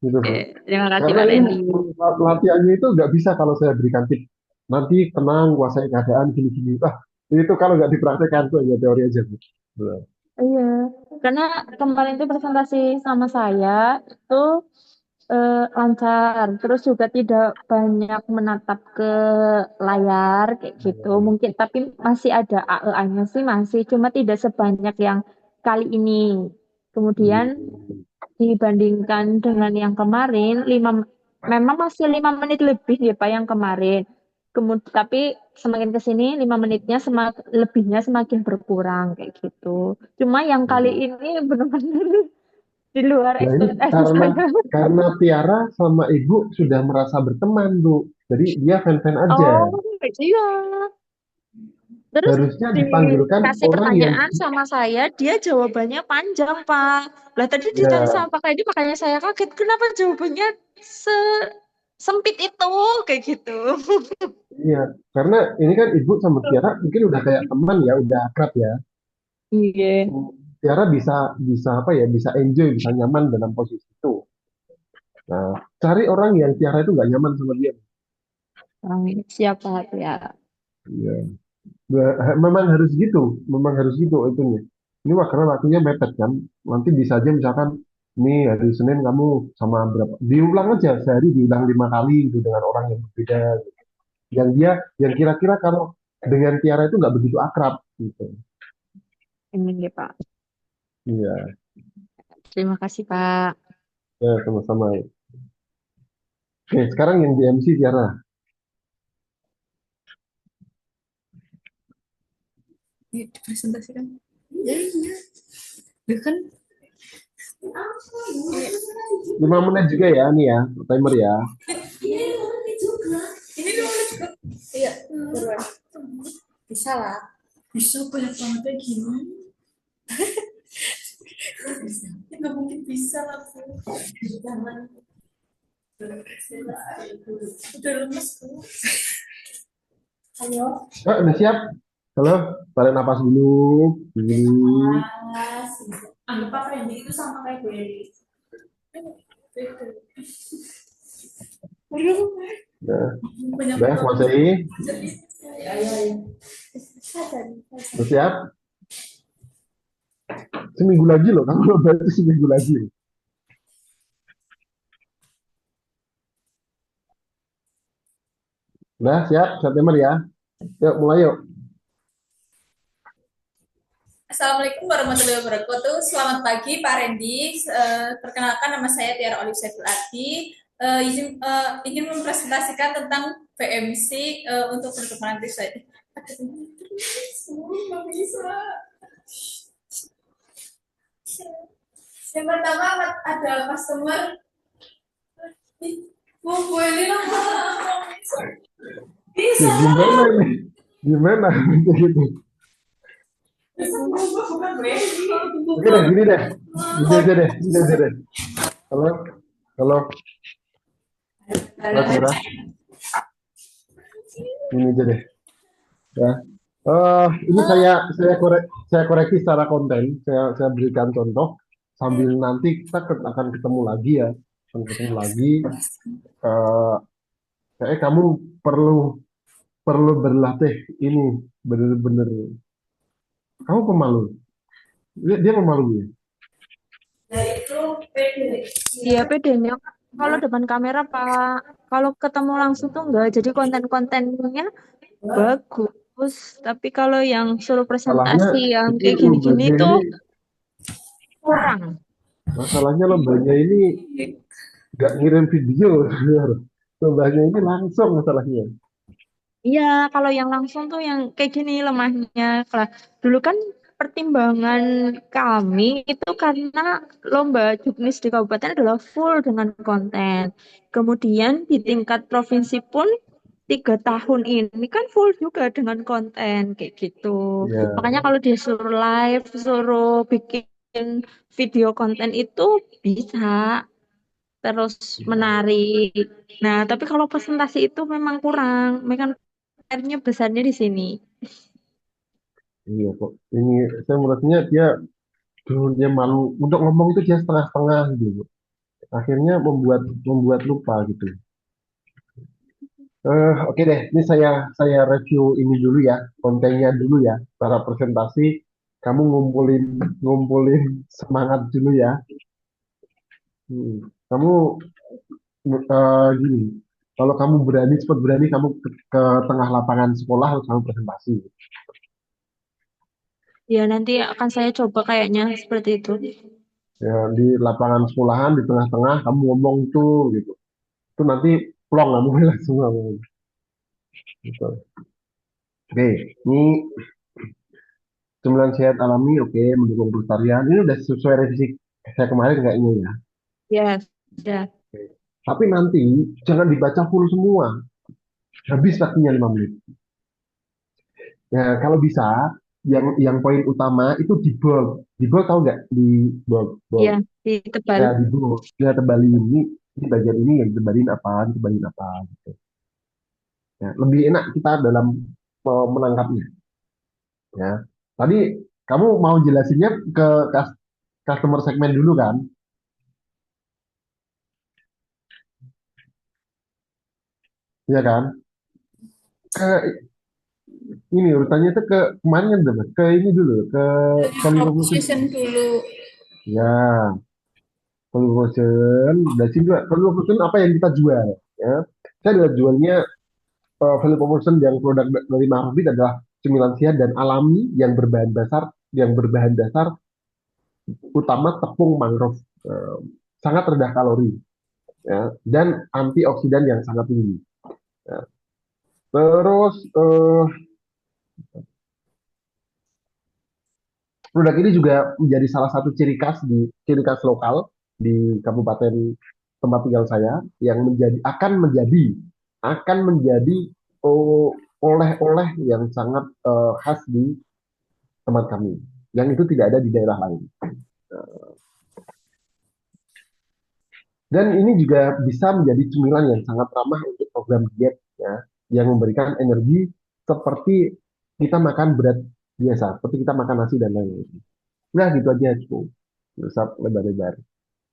Speaker 2: gitu
Speaker 1: Oke,
Speaker 2: Bu.
Speaker 1: terima kasih,
Speaker 2: Karena
Speaker 1: Pak
Speaker 2: ini
Speaker 1: Randy.
Speaker 2: latihannya itu nggak bisa kalau saya berikan tips. Nanti tenang, kuasai keadaan gini-gini. Ah, itu kalau nggak dipraktekkan tuh hanya teori aja Bu. Benar.
Speaker 1: Iya, karena kemarin itu presentasi sama saya itu lancar, terus juga tidak banyak menatap ke layar kayak gitu. Mungkin tapi masih ada AEA-nya sih masih, cuma tidak sebanyak yang kali ini. Kemudian
Speaker 2: Hmm.
Speaker 1: dibandingkan dengan yang kemarin, memang masih 5 menit lebih ya Pak yang kemarin. Kemudian tapi semakin ke sini 5 menitnya lebihnya semakin berkurang kayak gitu. Cuma yang kali ini benar-benar di luar
Speaker 2: Nah ini
Speaker 1: ekspektasi
Speaker 2: karena
Speaker 1: saya.
Speaker 2: karena Tiara sama Ibu sudah merasa berteman Bu. Jadi dia fan-fan aja.
Speaker 1: Oh, iya. Terus
Speaker 2: Harusnya dipanggilkan
Speaker 1: dikasih
Speaker 2: orang yang
Speaker 1: pertanyaan sama saya, dia jawabannya panjang, Pak. Lah tadi ditanya
Speaker 2: ya
Speaker 1: sama Pak Kaidi, makanya saya kaget. Kenapa jawabannya sempit itu? Kayak gitu.
Speaker 2: iya, karena ini kan Ibu sama Tiara mungkin udah kayak teman ya, udah akrab ya.
Speaker 1: Iya.
Speaker 2: Tiara bisa bisa apa ya, bisa enjoy, bisa nyaman dalam posisi itu. Nah, cari orang yang Tiara itu nggak nyaman sama dia.
Speaker 1: Siapa ya?
Speaker 2: Iya. Memang harus gitu, memang harus gitu itunya. Ini mah karena waktunya mepet kan. Nanti bisa aja misalkan nih hari Senin kamu sama berapa, diulang aja sehari diulang 5 kali gitu dengan orang yang berbeda. Yang dia, yang kira-kira kalau dengan Tiara itu nggak begitu akrab gitu.
Speaker 1: Ini deh, Pak.
Speaker 2: Iya,
Speaker 1: Terima kasih, Pak.
Speaker 2: ya sama-sama. Oke, sekarang yang di MC Tiara.
Speaker 3: Dipresentasikan. Ya, iya. Dia kan
Speaker 2: 5 menit juga ya nih ya, timer ya.
Speaker 3: ini dulu juga. Iya. bisa lah. Bisa banyak banget kayak gini. Nggak mungkin bisa lah, Bu. Jangan. Udah lemes, Bu. Ayo.
Speaker 2: Udah siap? Halo, tarik napas dulu.
Speaker 3: Anggap apa yang itu sama kayak gue.
Speaker 2: Nah,
Speaker 3: Banyak
Speaker 2: udah, kuasai.
Speaker 3: ayo.
Speaker 2: Udah siap? Seminggu lagi loh, kamu lo berarti seminggu lagi. Udah siap, September ya. Yuk, mulai yuk.
Speaker 3: Assalamualaikum warahmatullahi wabarakatuh. Selamat pagi Pak Randy. Perkenalkan nama saya Tiara Olive Saiful Adi. Ingin mempresentasikan tentang PMC untuk penutupan riset. Yang pertama ada customer. Mau gue ini lah.
Speaker 2: Ya, gimana ini? Gimana? Gitu. Oke deh, gini deh. Gini aja deh, gini aja deh. Halo, halo, halo, Tiara. Ini aja deh. Ya. Ini saya koreksi secara konten. Saya berikan contoh sambil nanti kita akan ketemu lagi ya. Akan ketemu lagi. Kayak kamu perlu perlu berlatih ini bener-bener. Kamu pemalu. Dia pemalu ya.
Speaker 1: Iya, bedanya kalau depan kamera Pak, kalau ketemu langsung tuh enggak. Jadi konten-kontennya bagus. Tapi kalau yang suruh
Speaker 2: Masalahnya
Speaker 1: presentasi yang
Speaker 2: ini
Speaker 1: kayak gini-gini
Speaker 2: lombanya
Speaker 1: tuh
Speaker 2: ini,
Speaker 1: kurang.
Speaker 2: masalahnya lombanya ini nggak ngirim video. Lombanya ini langsung masalahnya.
Speaker 1: Iya, kalau yang langsung tuh yang kayak gini lemahnya. Lah, dulu kan pertimbangan kami itu karena lomba juknis di kabupaten adalah full dengan konten. Kemudian di tingkat provinsi pun 3 tahun ini kan full juga dengan konten kayak gitu.
Speaker 2: Ya,
Speaker 1: Makanya kalau disuruh live, suruh bikin video konten itu bisa terus menarik. Nah, tapi kalau presentasi itu memang kurang. Memang R-nya besarnya di sini.
Speaker 2: iya kok. Ini saya merasanya dia malu untuk ngomong itu dia setengah-setengah gitu. Akhirnya membuat membuat lupa gitu. Oke deh, ini saya review ini dulu ya, kontennya dulu ya, para presentasi. Kamu ngumpulin ngumpulin semangat dulu ya. Kamu gini, kalau kamu berani cepat berani kamu ke tengah lapangan sekolah harus kamu presentasi.
Speaker 1: Ya, nanti akan saya coba kayaknya seperti itu.
Speaker 2: Ya, di lapangan sekolahan di tengah-tengah kamu ngomong tuh gitu. Itu nanti plong kamu langsung ngomong. Gitu. Oke, ini cemilan sehat alami, oke, mendukung pelestarian. Ini udah sesuai revisi saya kemarin kayaknya ya.
Speaker 1: Ya, sudah.
Speaker 2: Tapi nanti jangan dibaca full semua. Habis waktunya 5 menit. Ya, kalau bisa, yang poin utama itu di bold. Di bold tahu nggak? Di bold, bold.
Speaker 1: Ya, di tebal.
Speaker 2: Ya, di bold. Ya, tebalin ini bagian ini yang tebalin apa, gitu. Ya, lebih enak kita dalam menangkapnya. Ya, tadi kamu mau jelasinnya ke customer segmen dulu kan? Iya kan? Ke ini urutannya itu ke kemana dulu? Ke ini dulu, ke value proposition
Speaker 3: Proposition
Speaker 2: dulu.
Speaker 3: dulu.
Speaker 2: Ya, value proposition. Dari sini juga value proposition apa yang kita jual? Ya, saya adalah jualnya value proposition yang produk dari Mahfud adalah cemilan sehat dan alami yang berbahan dasar utama tepung mangrove. Eh, Sangat rendah kalori ya, dan antioksidan yang sangat tinggi. Ya. Terus produk ini juga menjadi salah satu ciri khas lokal di kabupaten tempat tinggal saya yang akan menjadi oh, oleh-oleh yang sangat khas di tempat kami, yang itu tidak ada di daerah lain. Dan ini juga bisa menjadi cemilan yang sangat ramah untuk program diet, ya, yang memberikan energi seperti kita makan berat biasa, seperti kita makan nasi dan lain-lain. Nah, gitu aja cukup. Usap lebar-lebar.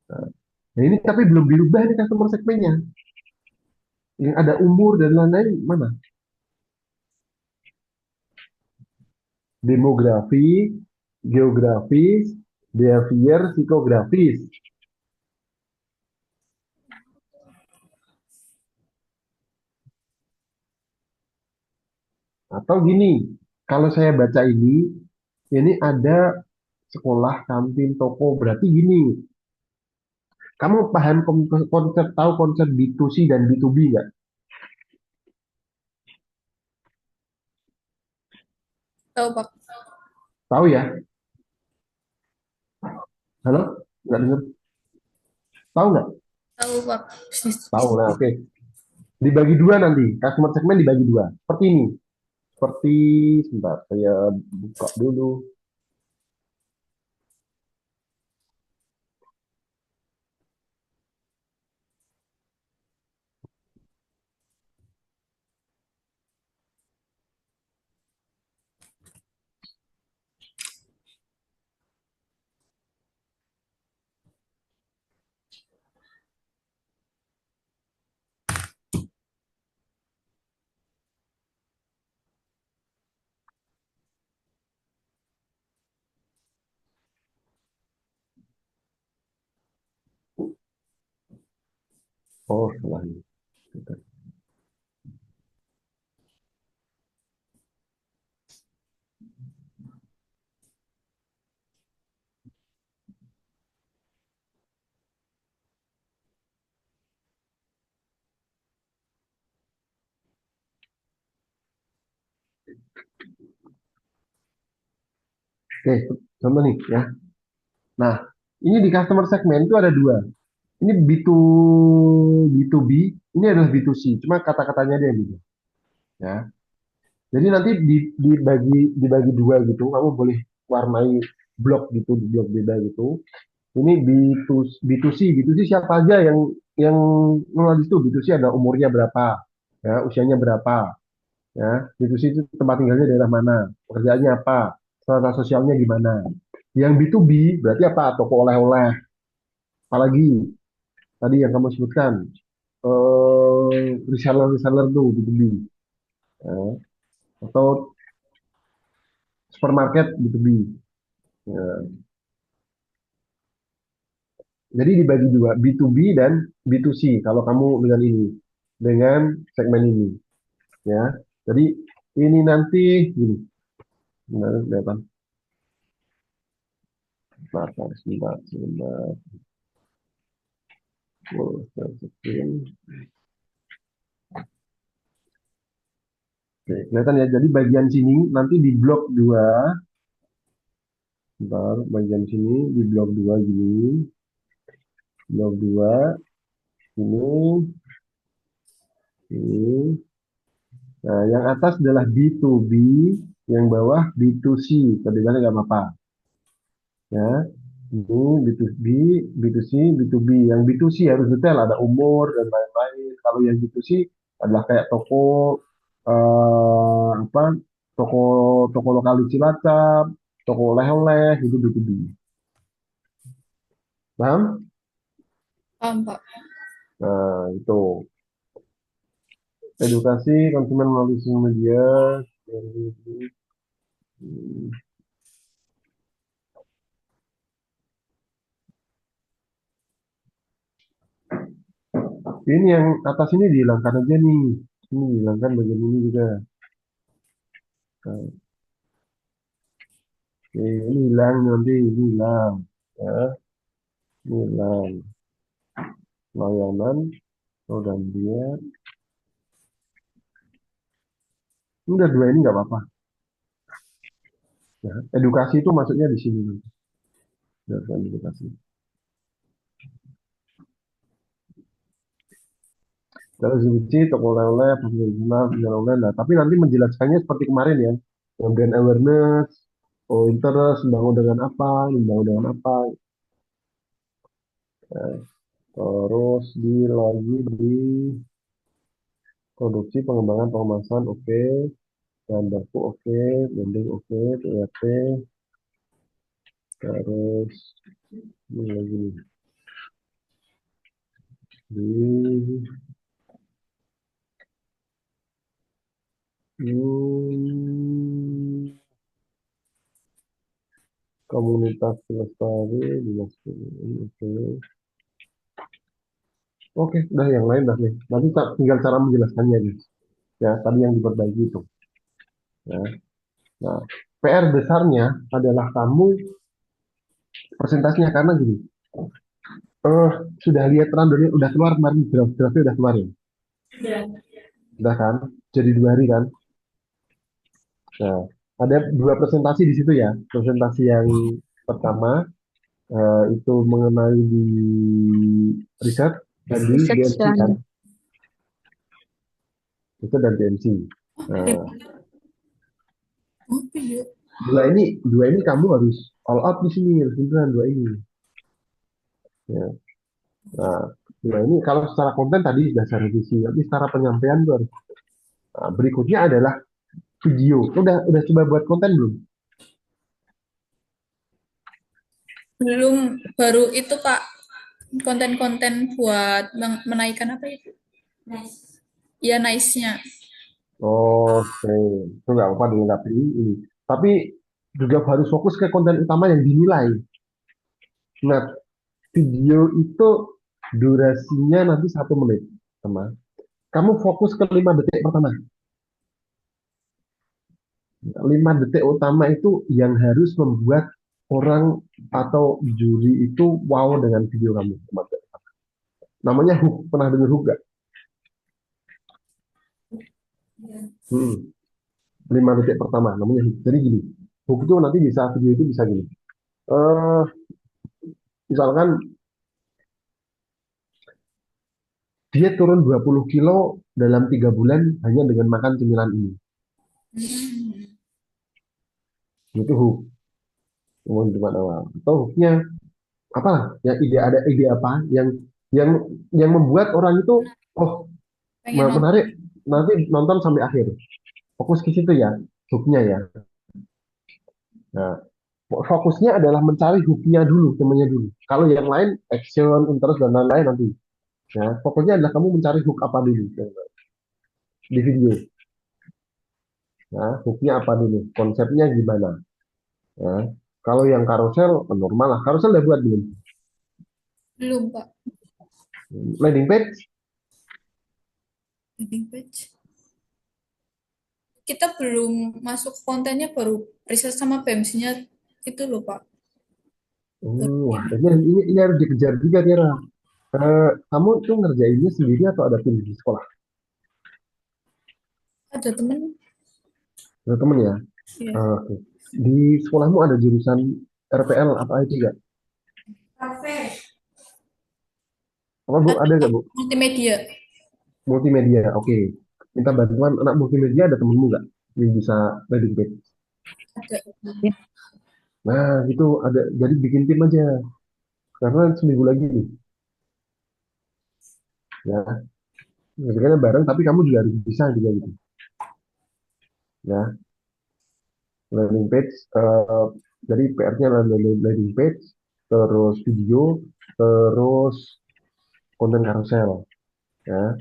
Speaker 2: Nah, ini tapi belum dirubah nih customer segmennya. Yang ada umur dan lain-lain mana? Demografi, geografis, behavior, psikografis. Atau gini, kalau saya baca ini ada sekolah, kantin, toko. Berarti gini, kamu paham konsep, tahu konsep B2C dan B2B nggak?
Speaker 3: Tahu Pak.
Speaker 2: Tahu ya? Halo? Nggak dengar? Tahu nggak?
Speaker 3: Tahu Pak. Bisnis
Speaker 2: Tahu,
Speaker 3: bisnis.
Speaker 2: nah oke. Dibagi dua nanti, customer segmen dibagi dua. Seperti ini. Seperti, sebentar, saya buka dulu. Oh, salah ini. Oke, contoh nih ya. Nah, ini di customer segmen itu ada dua. Ini B2B, ini adalah B2C. Cuma kata-katanya dia gitu. Ya. Jadi nanti dibagi dua gitu. Kamu boleh warnai blok gitu, di blok beda gitu. Ini B2C, B2C siapa aja yang nulis itu B2C ada umurnya berapa, ya, usianya berapa, ya. B2C itu tempat tinggalnya daerah mana, pekerjaannya apa, strata sosialnya gimana. Yang B2B berarti apa? Toko oleh-oleh, apalagi tadi yang kamu sebutkan, reseller-reseller tuh B2B, ya. Atau supermarket B2B, ya. Jadi dibagi dua, B2B dan B2C kalau kamu dengan ini, dengan segmen ini, ya. Jadi ini nanti gini, sebentar, sebentar, sebentar, sebentar, full screen. Oke, kelihatan ya. Jadi bagian sini nanti di blok 2, sebentar, bagian sini di blok 2 gini, blok 2 ini, ini. Nah, yang atas adalah B2B, yang bawah B2C. Kedengarannya nggak apa-apa, ya. Ini B2B, B2C, B2B. Yang B2C harus detail, ada umur dan lain-lain. Kalau yang B2C adalah kayak toko, apa, toko toko lokal di Cilacap, toko oleh-oleh, itu B2B. Paham?
Speaker 3: Paham Pak.
Speaker 2: Nah, itu edukasi konsumen melalui sosial media. Ini yang atas ini dihilangkan aja nih. Ini dihilangkan bagian ini juga. Nah, oke, ini hilang nanti, ini hilang. Ya, ini hilang. Layanan, program dia. Ini udah dua ini nggak apa-apa. Ya, edukasi itu masuknya di sini nanti. Ya, edukasi. Kalau Zubici, toko oleh-oleh, penjual oleh nah, tapi nanti menjelaskannya seperti kemarin ya, yang brand awareness, oh interest, membangun dengan apa, membangun dengan apa, terus lagi di produksi, pengembangan, pengemasan, oke, bahan baku, oke, branding, oke, PRT, terus ini lagi nih, di hmm, komunitas pelestari, dinas ini, oke. Oke, udah yang lain dah nih. Nanti tinggal cara menjelaskannya nih. Ya, tadi yang diperbaiki itu. Ya. Nah, PR besarnya adalah kamu presentasinya karena gini. Eh, sudah lihat rundownnya udah keluar kemarin draftnya udah keluar ya. Udah kan? Jadi 2 hari kan? Nah, ada 2 presentasi di situ ya. Presentasi yang pertama itu mengenai di riset dan di
Speaker 1: Research
Speaker 2: DMC
Speaker 1: ya.
Speaker 2: kan. Riset dan DMC. Nah,
Speaker 3: Oh, iya.
Speaker 2: dua ini kamu harus all out di sini, harus beneran dua ini. Ya. Nah, dua ini kalau secara konten tadi dasar revisi, tapi secara penyampaian tuh harus. Nah, berikutnya adalah video. Udah coba buat konten belum?
Speaker 3: Belum, baru itu Pak, konten-konten buat menaikkan apa itu? Ya, nice-nya.
Speaker 2: Oke, itu nggak apa-apa dilengkapi ini. Tapi juga harus fokus ke konten utama yang dinilai. Nah, video itu durasinya nanti 1 menit, teman. Kamu fokus ke 5 detik pertama. 5 detik utama itu yang harus membuat orang atau juri itu wow dengan video kamu. Namanya hook. Pernah dengar hook gak? Hmm, 5 detik pertama namanya hook. Jadi gini, hook itu nanti bisa video itu bisa gini. Eh, misalkan dia turun 20 kilo dalam 3 bulan hanya dengan makan cemilan ini. Itu hook. Teman-teman awal. Atau hooknya apa? Ya ide ada ide apa yang yang membuat orang itu oh
Speaker 3: Pengen nonton.
Speaker 2: menarik nanti nonton sampai akhir. Fokus ke situ ya, hooknya ya. Nah, fokusnya adalah mencari hooknya dulu, temennya dulu. Kalau yang lain action, interest dan lain-lain nanti. Ya, pokoknya adalah kamu mencari hook apa dulu di video. Nah, hooknya apa dulu, konsepnya gimana. Ya. Kalau yang karusel normal lah. Karusel udah buat belum?
Speaker 3: Belum Pak,
Speaker 2: Landing page?
Speaker 3: landing page. Kita belum masuk kontennya, baru riset sama BEMS-nya itu loh Pak.
Speaker 2: Wah, ini harus dikejar juga Tiara. Kamu tuh ngerjainnya sendiri atau ada tim di sekolah?
Speaker 3: Ada temen,
Speaker 2: Ada temen ya?
Speaker 3: ya.
Speaker 2: Oke. Di sekolahmu ada jurusan RPL apa itu ya? Apa Bu?
Speaker 3: Ada
Speaker 2: Ada nggak
Speaker 3: Pak,
Speaker 2: Bu?
Speaker 3: multimedia.
Speaker 2: Multimedia, oke. Minta bantuan anak multimedia ada temenmu nggak yang bisa landing page?
Speaker 3: Ada.
Speaker 2: Nah, itu ada. Jadi bikin tim aja. Karena seminggu lagi nih, ya. Kerjanya bareng, tapi kamu juga harus bisa juga gitu. Ya, landing page. Jadi PR-nya adalah landing page, terus video, terus konten carousel. Ya,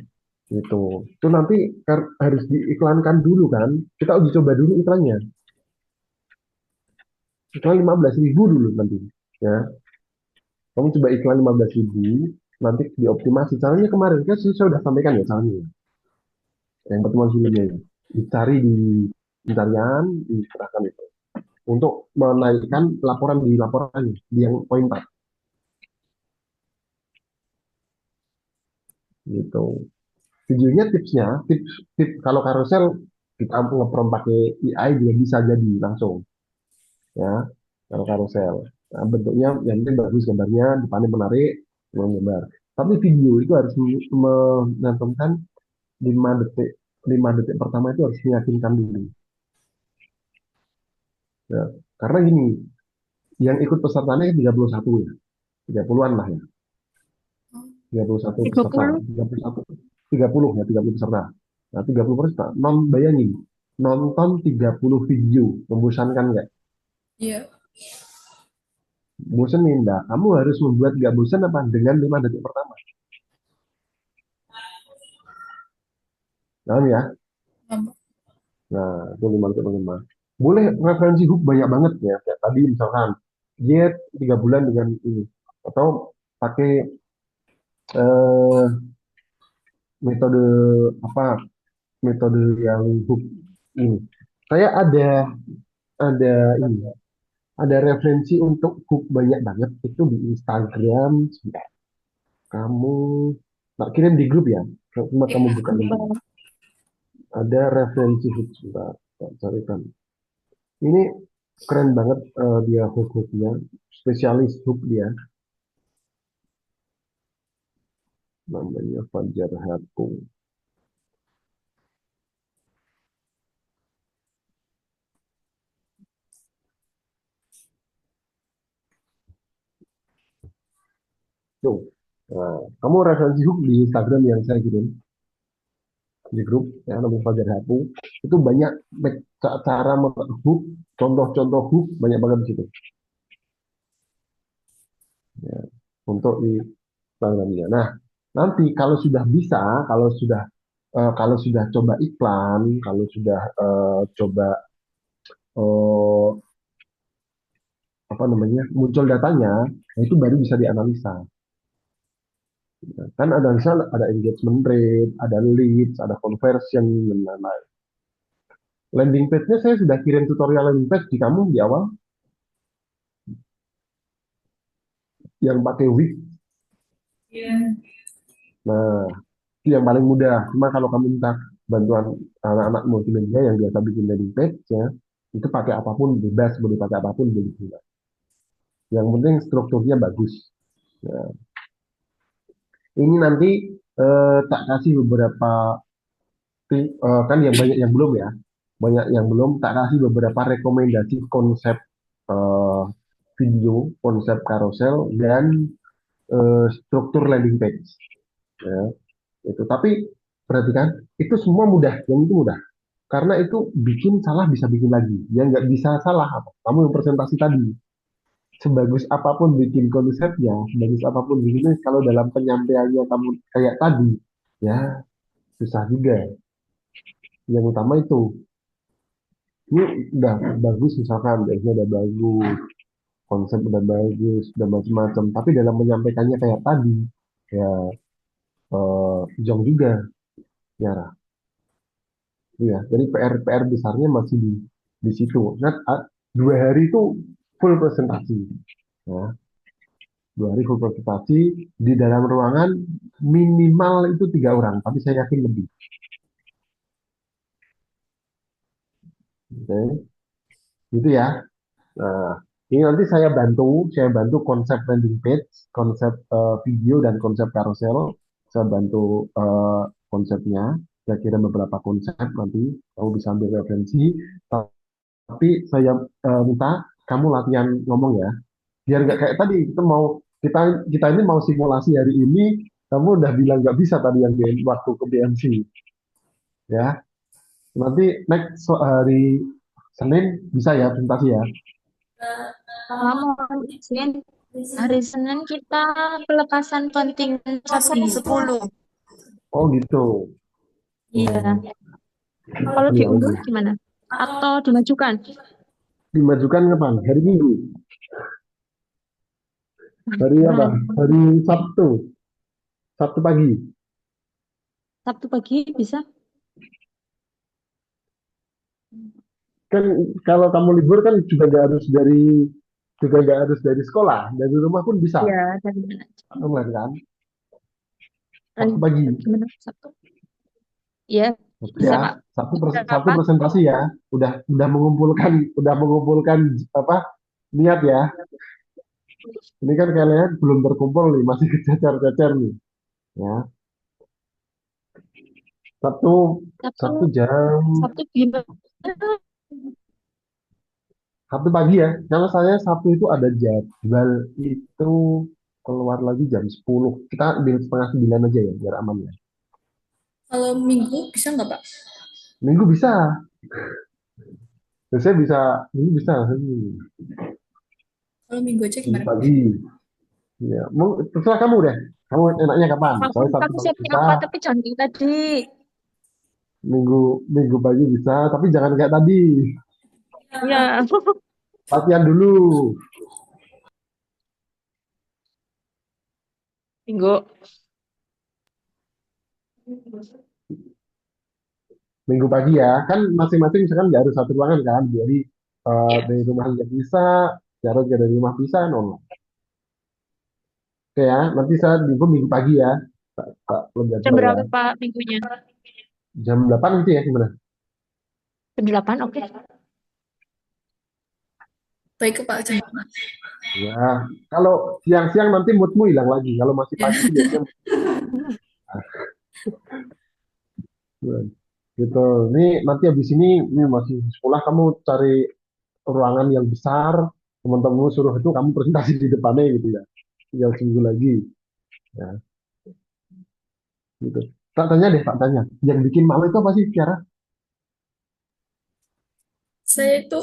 Speaker 2: gitu. Itu nanti harus diiklankan dulu kan. Kita uji coba dulu iklannya. Iklan 15.000 dulu nanti. Ya, kamu coba iklan 15.000, nanti dioptimasi. Caranya kemarin kan saya sudah sampaikan ya caranya. Yang pertemuan sebelumnya ya. Dicari di pencarian, diserahkan itu. Untuk menaikkan laporan di laporannya, di yang poin 4. Gitu. Videonya tipsnya, tips kalau karusel kita ngeprom pakai AI juga bisa jadi langsung. Ya, kalau karusel. Nah, bentuknya yang penting bagus gambarnya, depannya menarik, gambar. Tapi video itu harus mencantumkan 5 detik pertama itu harus meyakinkan dulu. Ya, karena gini, yang ikut pesertanya 31 ya, 30-an lah ya, 31 peserta,
Speaker 1: 30.
Speaker 2: 31, 30 ya, 30 peserta. Nah, 30 peserta, bayangin, nonton 30 video, membosankan nggak?
Speaker 3: Iya.
Speaker 2: Bosenin, dah. Kamu harus membuat nggak bosan apa? Dengan 5 detik pertama. Nah, ya.
Speaker 3: Paham.
Speaker 2: Nah, itu 5 detik pertama. Boleh referensi hook banyak banget ya. Kayak tadi misalkan, diet 3 bulan dengan ini. Atau pakai eh, metode apa? Metode yang hook ini. Saya ada ini, ada referensi untuk hook banyak banget itu di Instagram. Sebentar. Kamu tak kirim di grup ya. Cuma
Speaker 3: Oke.
Speaker 2: kamu buka link. Ada referensi hook, sebentar. Tak carikan. Ini keren banget, dia hook-hooknya. Spesialis hook dia. Namanya Fajar Hakung. Tuh. Nah, kamu referensi hook di Instagram yang saya kirim di grup ya, namanya Fajar Hakung. Itu banyak cara hook, contoh-contoh hook banyak banget di situ. Ya, untuk di Instagramnya. Nah, nanti kalau sudah bisa, kalau sudah coba iklan, kalau sudah coba eh, apa namanya muncul datanya, nah itu baru bisa dianalisa. Kan ada misal ada engagement rate, ada leads, ada conversion dan lain-lain. Landing page-nya saya sudah kirim tutorial landing page di kamu di awal yang pakai Wix. Nah, itu yang paling mudah. Cuma kalau kamu minta bantuan anak-anak multimedia yang biasa bikin landing page ya, itu pakai apapun bebas, boleh pakai apapun boleh juga. Yang penting strukturnya bagus. Nah, ini nanti tak kasih beberapa kan yang banyak yang belum ya, banyak yang belum tak kasih beberapa rekomendasi konsep eh, video, konsep carousel dan struktur landing page. Ya, itu. Tapi perhatikan, itu semua mudah, yang itu mudah. Karena itu bikin salah bisa bikin lagi. Yang nggak bisa salah apa? Kamu yang presentasi tadi. Sebagus apapun bikin konsepnya, sebagus apapun bikinnya, kalau dalam penyampaiannya kamu kayak tadi, ya susah juga. Yang utama itu, ini udah bagus misalkan, biasanya udah bagus, konsep udah bagus, udah macam-macam. Tapi dalam menyampaikannya kayak tadi, ya jong juga, ya. Iya, jadi PR besarnya masih di situ. Nah, 2 hari itu full presentasi. Ya, 2 hari full presentasi di dalam ruangan minimal itu 3 orang, tapi saya yakin lebih. Oke, gitu ya. Nah, ini nanti saya bantu konsep landing page, konsep video dan konsep carousel. Saya bantu konsepnya. Saya kira beberapa konsep nanti kamu bisa ambil referensi. Tapi saya minta kamu latihan ngomong ya, biar nggak kayak tadi kita kita ini mau simulasi hari ini, kamu udah bilang nggak bisa tadi yang waktu ke BMC ya. Nanti next hari Senin bisa ya presentasi ya.
Speaker 1: Mohon izin, hari Senin kita pelepasan kontingen sapi.
Speaker 3: 10.
Speaker 2: Oh gitu.
Speaker 1: Iya.
Speaker 2: Hmm,
Speaker 1: Kalau
Speaker 2: iya,
Speaker 1: diundur
Speaker 2: iya.
Speaker 1: gimana? Atau dimajukan?
Speaker 2: Dimajukan kapan? Hari Minggu. Hari apa?
Speaker 1: Nah,
Speaker 2: Hari Sabtu. Sabtu pagi.
Speaker 1: Sabtu pagi bisa?
Speaker 2: Kan kalau kamu libur kan juga nggak harus dari sekolah, dari rumah pun bisa.
Speaker 1: Ya, dari mana aja.
Speaker 2: Kamu lihat kan?
Speaker 1: Eh,
Speaker 2: Sabtu pagi.
Speaker 1: Gimana Sabtu? Iya,
Speaker 2: Sabtu
Speaker 1: bisa
Speaker 2: ya.
Speaker 1: Kak.
Speaker 2: Sabtu
Speaker 1: Berapa?
Speaker 2: presentasi ya. Udah mengumpulkan apa niat ya. Ini kan kalian belum terkumpul nih, masih kececer-cecer nih. Ya. Sabtu,
Speaker 1: Sabtu,
Speaker 2: Sabtu jam
Speaker 1: Sabtu gimana?
Speaker 2: Sabtu pagi ya. Kalau saya Sabtu itu ada jadwal itu keluar lagi jam 10. Kita ambil setengah 9 aja ya, biar aman ya.
Speaker 3: Kalau minggu bisa nggak Pak?
Speaker 2: Minggu bisa. Biasanya bisa, minggu bisa.
Speaker 3: Kalau minggu aja
Speaker 2: Minggu
Speaker 3: gimana Pak?
Speaker 2: pagi. Ya, mau terserah kamu deh. Kamu enaknya kapan?
Speaker 1: Kamu,
Speaker 2: Saya Sabtu
Speaker 1: kamu
Speaker 2: pagi
Speaker 1: siapin
Speaker 2: bisa,
Speaker 1: apa? Tapi jangan kayak tadi.
Speaker 2: Minggu Minggu pagi bisa, tapi jangan kayak tadi.
Speaker 1: Ya,
Speaker 2: Latihan dulu.
Speaker 1: Minggu.
Speaker 2: Minggu pagi ya. Kan masing-masing misalkan nggak harus satu ruangan kan. Jadi
Speaker 1: Ya.
Speaker 2: dari rumah nggak bisa, Jarod nggak dari rumah bisa, no. Oke ya, nanti saya minggu pagi ya. Tak
Speaker 1: Jam
Speaker 2: jadwal ya.
Speaker 1: berapa Pak minggunya?
Speaker 2: Jam 8 gitu ya gimana?
Speaker 1: Jam 8, oke.
Speaker 3: Baik ke Pak jam.
Speaker 2: Ya, kalau siang-siang nanti moodmu hilang lagi. Kalau masih
Speaker 3: Ya.
Speaker 2: pagi biasanya gitu. Ini nanti habis ini masih sekolah kamu cari ruangan yang besar, teman-temanmu suruh itu kamu presentasi di depannya gitu ya. Tinggal seminggu lagi. Ya, gitu. Tak tanya deh, tak tanya. Yang bikin malu itu apa sih, Tiara?
Speaker 3: Saya itu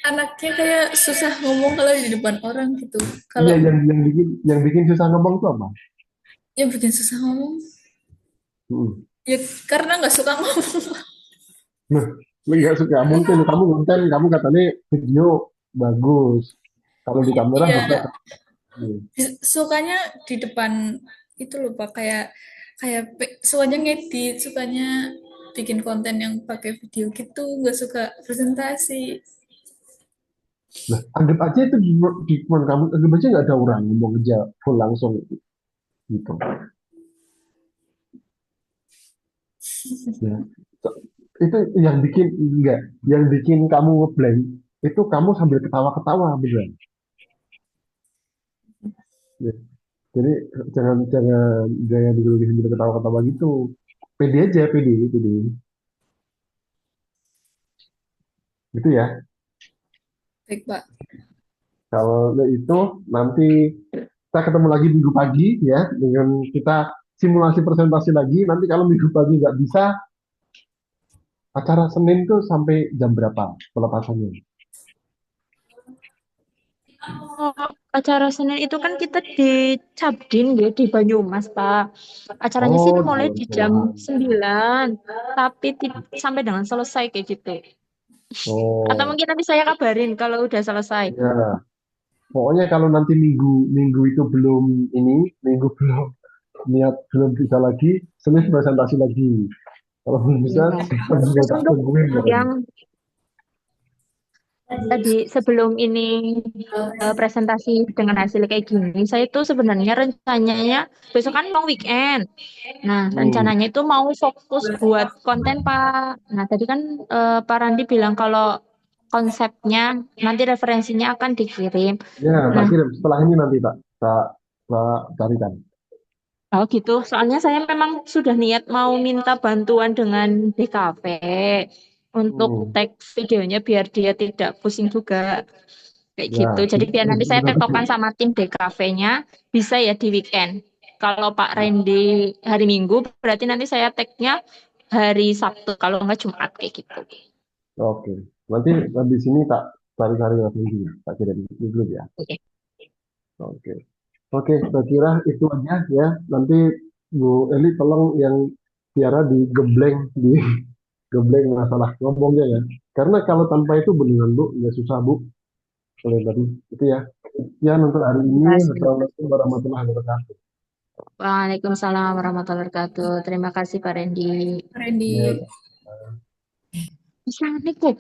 Speaker 3: anaknya kayak susah ngomong kalau di depan orang gitu.
Speaker 2: Iya,
Speaker 3: Kalau
Speaker 2: yang bikin susah ngomong itu apa?
Speaker 3: yang bikin susah ngomong,
Speaker 2: Hmm.
Speaker 3: ya karena nggak suka ngomong.
Speaker 2: Nah, nggak suka mungkin kamu konten, kamu katanya video bagus. Kalau di kamera harusnya
Speaker 3: Iya,
Speaker 2: hmm.
Speaker 3: sukanya di depan itu loh Pak, kayak kayak sukanya ngedit, sukanya bikin konten yang pakai video gitu, nggak suka presentasi.
Speaker 2: Nah, anggap aja itu di depan kamu, anggap aja nggak ada orang ngomong aja full langsung gitu. Ya. So- Itu yang bikin enggak, yang bikin kamu ngeblank itu kamu sambil ketawa-ketawa beneran. Ya. Jadi jangan jangan gaya dulu sambil ketawa-ketawa gitu. Pede aja, pede, pede. Gitu ya.
Speaker 3: Baik Pak.
Speaker 2: Kalau itu nanti kita ketemu lagi minggu pagi ya dengan kita simulasi presentasi lagi. Nanti kalau minggu pagi nggak bisa, acara Senin tuh sampai jam berapa pelepasannya?
Speaker 1: Oh, acara Senin itu kan kita di Cabdin ya, di Banyumas, Pak. Acaranya sih
Speaker 2: Oh, di
Speaker 1: mulai
Speaker 2: luar
Speaker 1: di jam
Speaker 2: sekolahan.
Speaker 1: 9, tapi sampai dengan selesai kayak gitu. Atau
Speaker 2: Oh,
Speaker 1: mungkin nanti saya kabarin kalau udah selesai.
Speaker 2: ya. Pokoknya kalau nanti minggu minggu itu belum ini, minggu belum niat belum bisa lagi, Senin presentasi lagi. Kalau belum bisa,
Speaker 1: Iya.
Speaker 2: kita juga
Speaker 1: Terus
Speaker 2: tak
Speaker 1: untuk
Speaker 2: tungguin pokoknya.
Speaker 1: yang tadi sebelum ini presentasi dengan hasil kayak gini, saya tuh sebenarnya rencananya besok kan mau weekend. Nah,
Speaker 2: Hmm.
Speaker 1: rencananya itu mau fokus buat konten, Pak. Nah, tadi kan Pak Randi bilang kalau konsepnya nanti referensinya akan dikirim.
Speaker 2: Ya, tak
Speaker 1: Nah,
Speaker 2: kirim. Setelah ini nanti tak carikan.
Speaker 1: oh gitu. Soalnya saya memang sudah niat mau minta bantuan dengan DKV untuk
Speaker 2: Hmm.
Speaker 1: tag videonya biar dia tidak pusing juga. Kayak
Speaker 2: Ya,
Speaker 1: gitu. Jadi biar nanti saya
Speaker 2: berarti
Speaker 1: tektokan sama tim DKV-nya bisa ya di weekend. Kalau Pak Randy hari Minggu, berarti nanti saya tag-nya hari Sabtu. Kalau nggak Jumat kayak gitu.
Speaker 2: oke. Nanti habis ini tak cari-cari referensinya, tak kirim di grup ya.
Speaker 1: Oke.
Speaker 2: Oke. Oke, saya kira itu aja ya. Nanti Bu Eli tolong yang Tiara di gebleng masalah ngomongnya ya. Karena kalau tanpa itu beneran Bu, nggak susah Bu. Oleh tadi itu ya. Sekian untuk hari ini.
Speaker 1: Makasih.
Speaker 2: Assalamualaikum warahmatullahi wabarakatuh.
Speaker 1: Waalaikumsalam warahmatullahi wabarakatuh. Terima kasih Pak Randy.
Speaker 3: Randy.
Speaker 2: Ya,
Speaker 1: Assalamualaikum.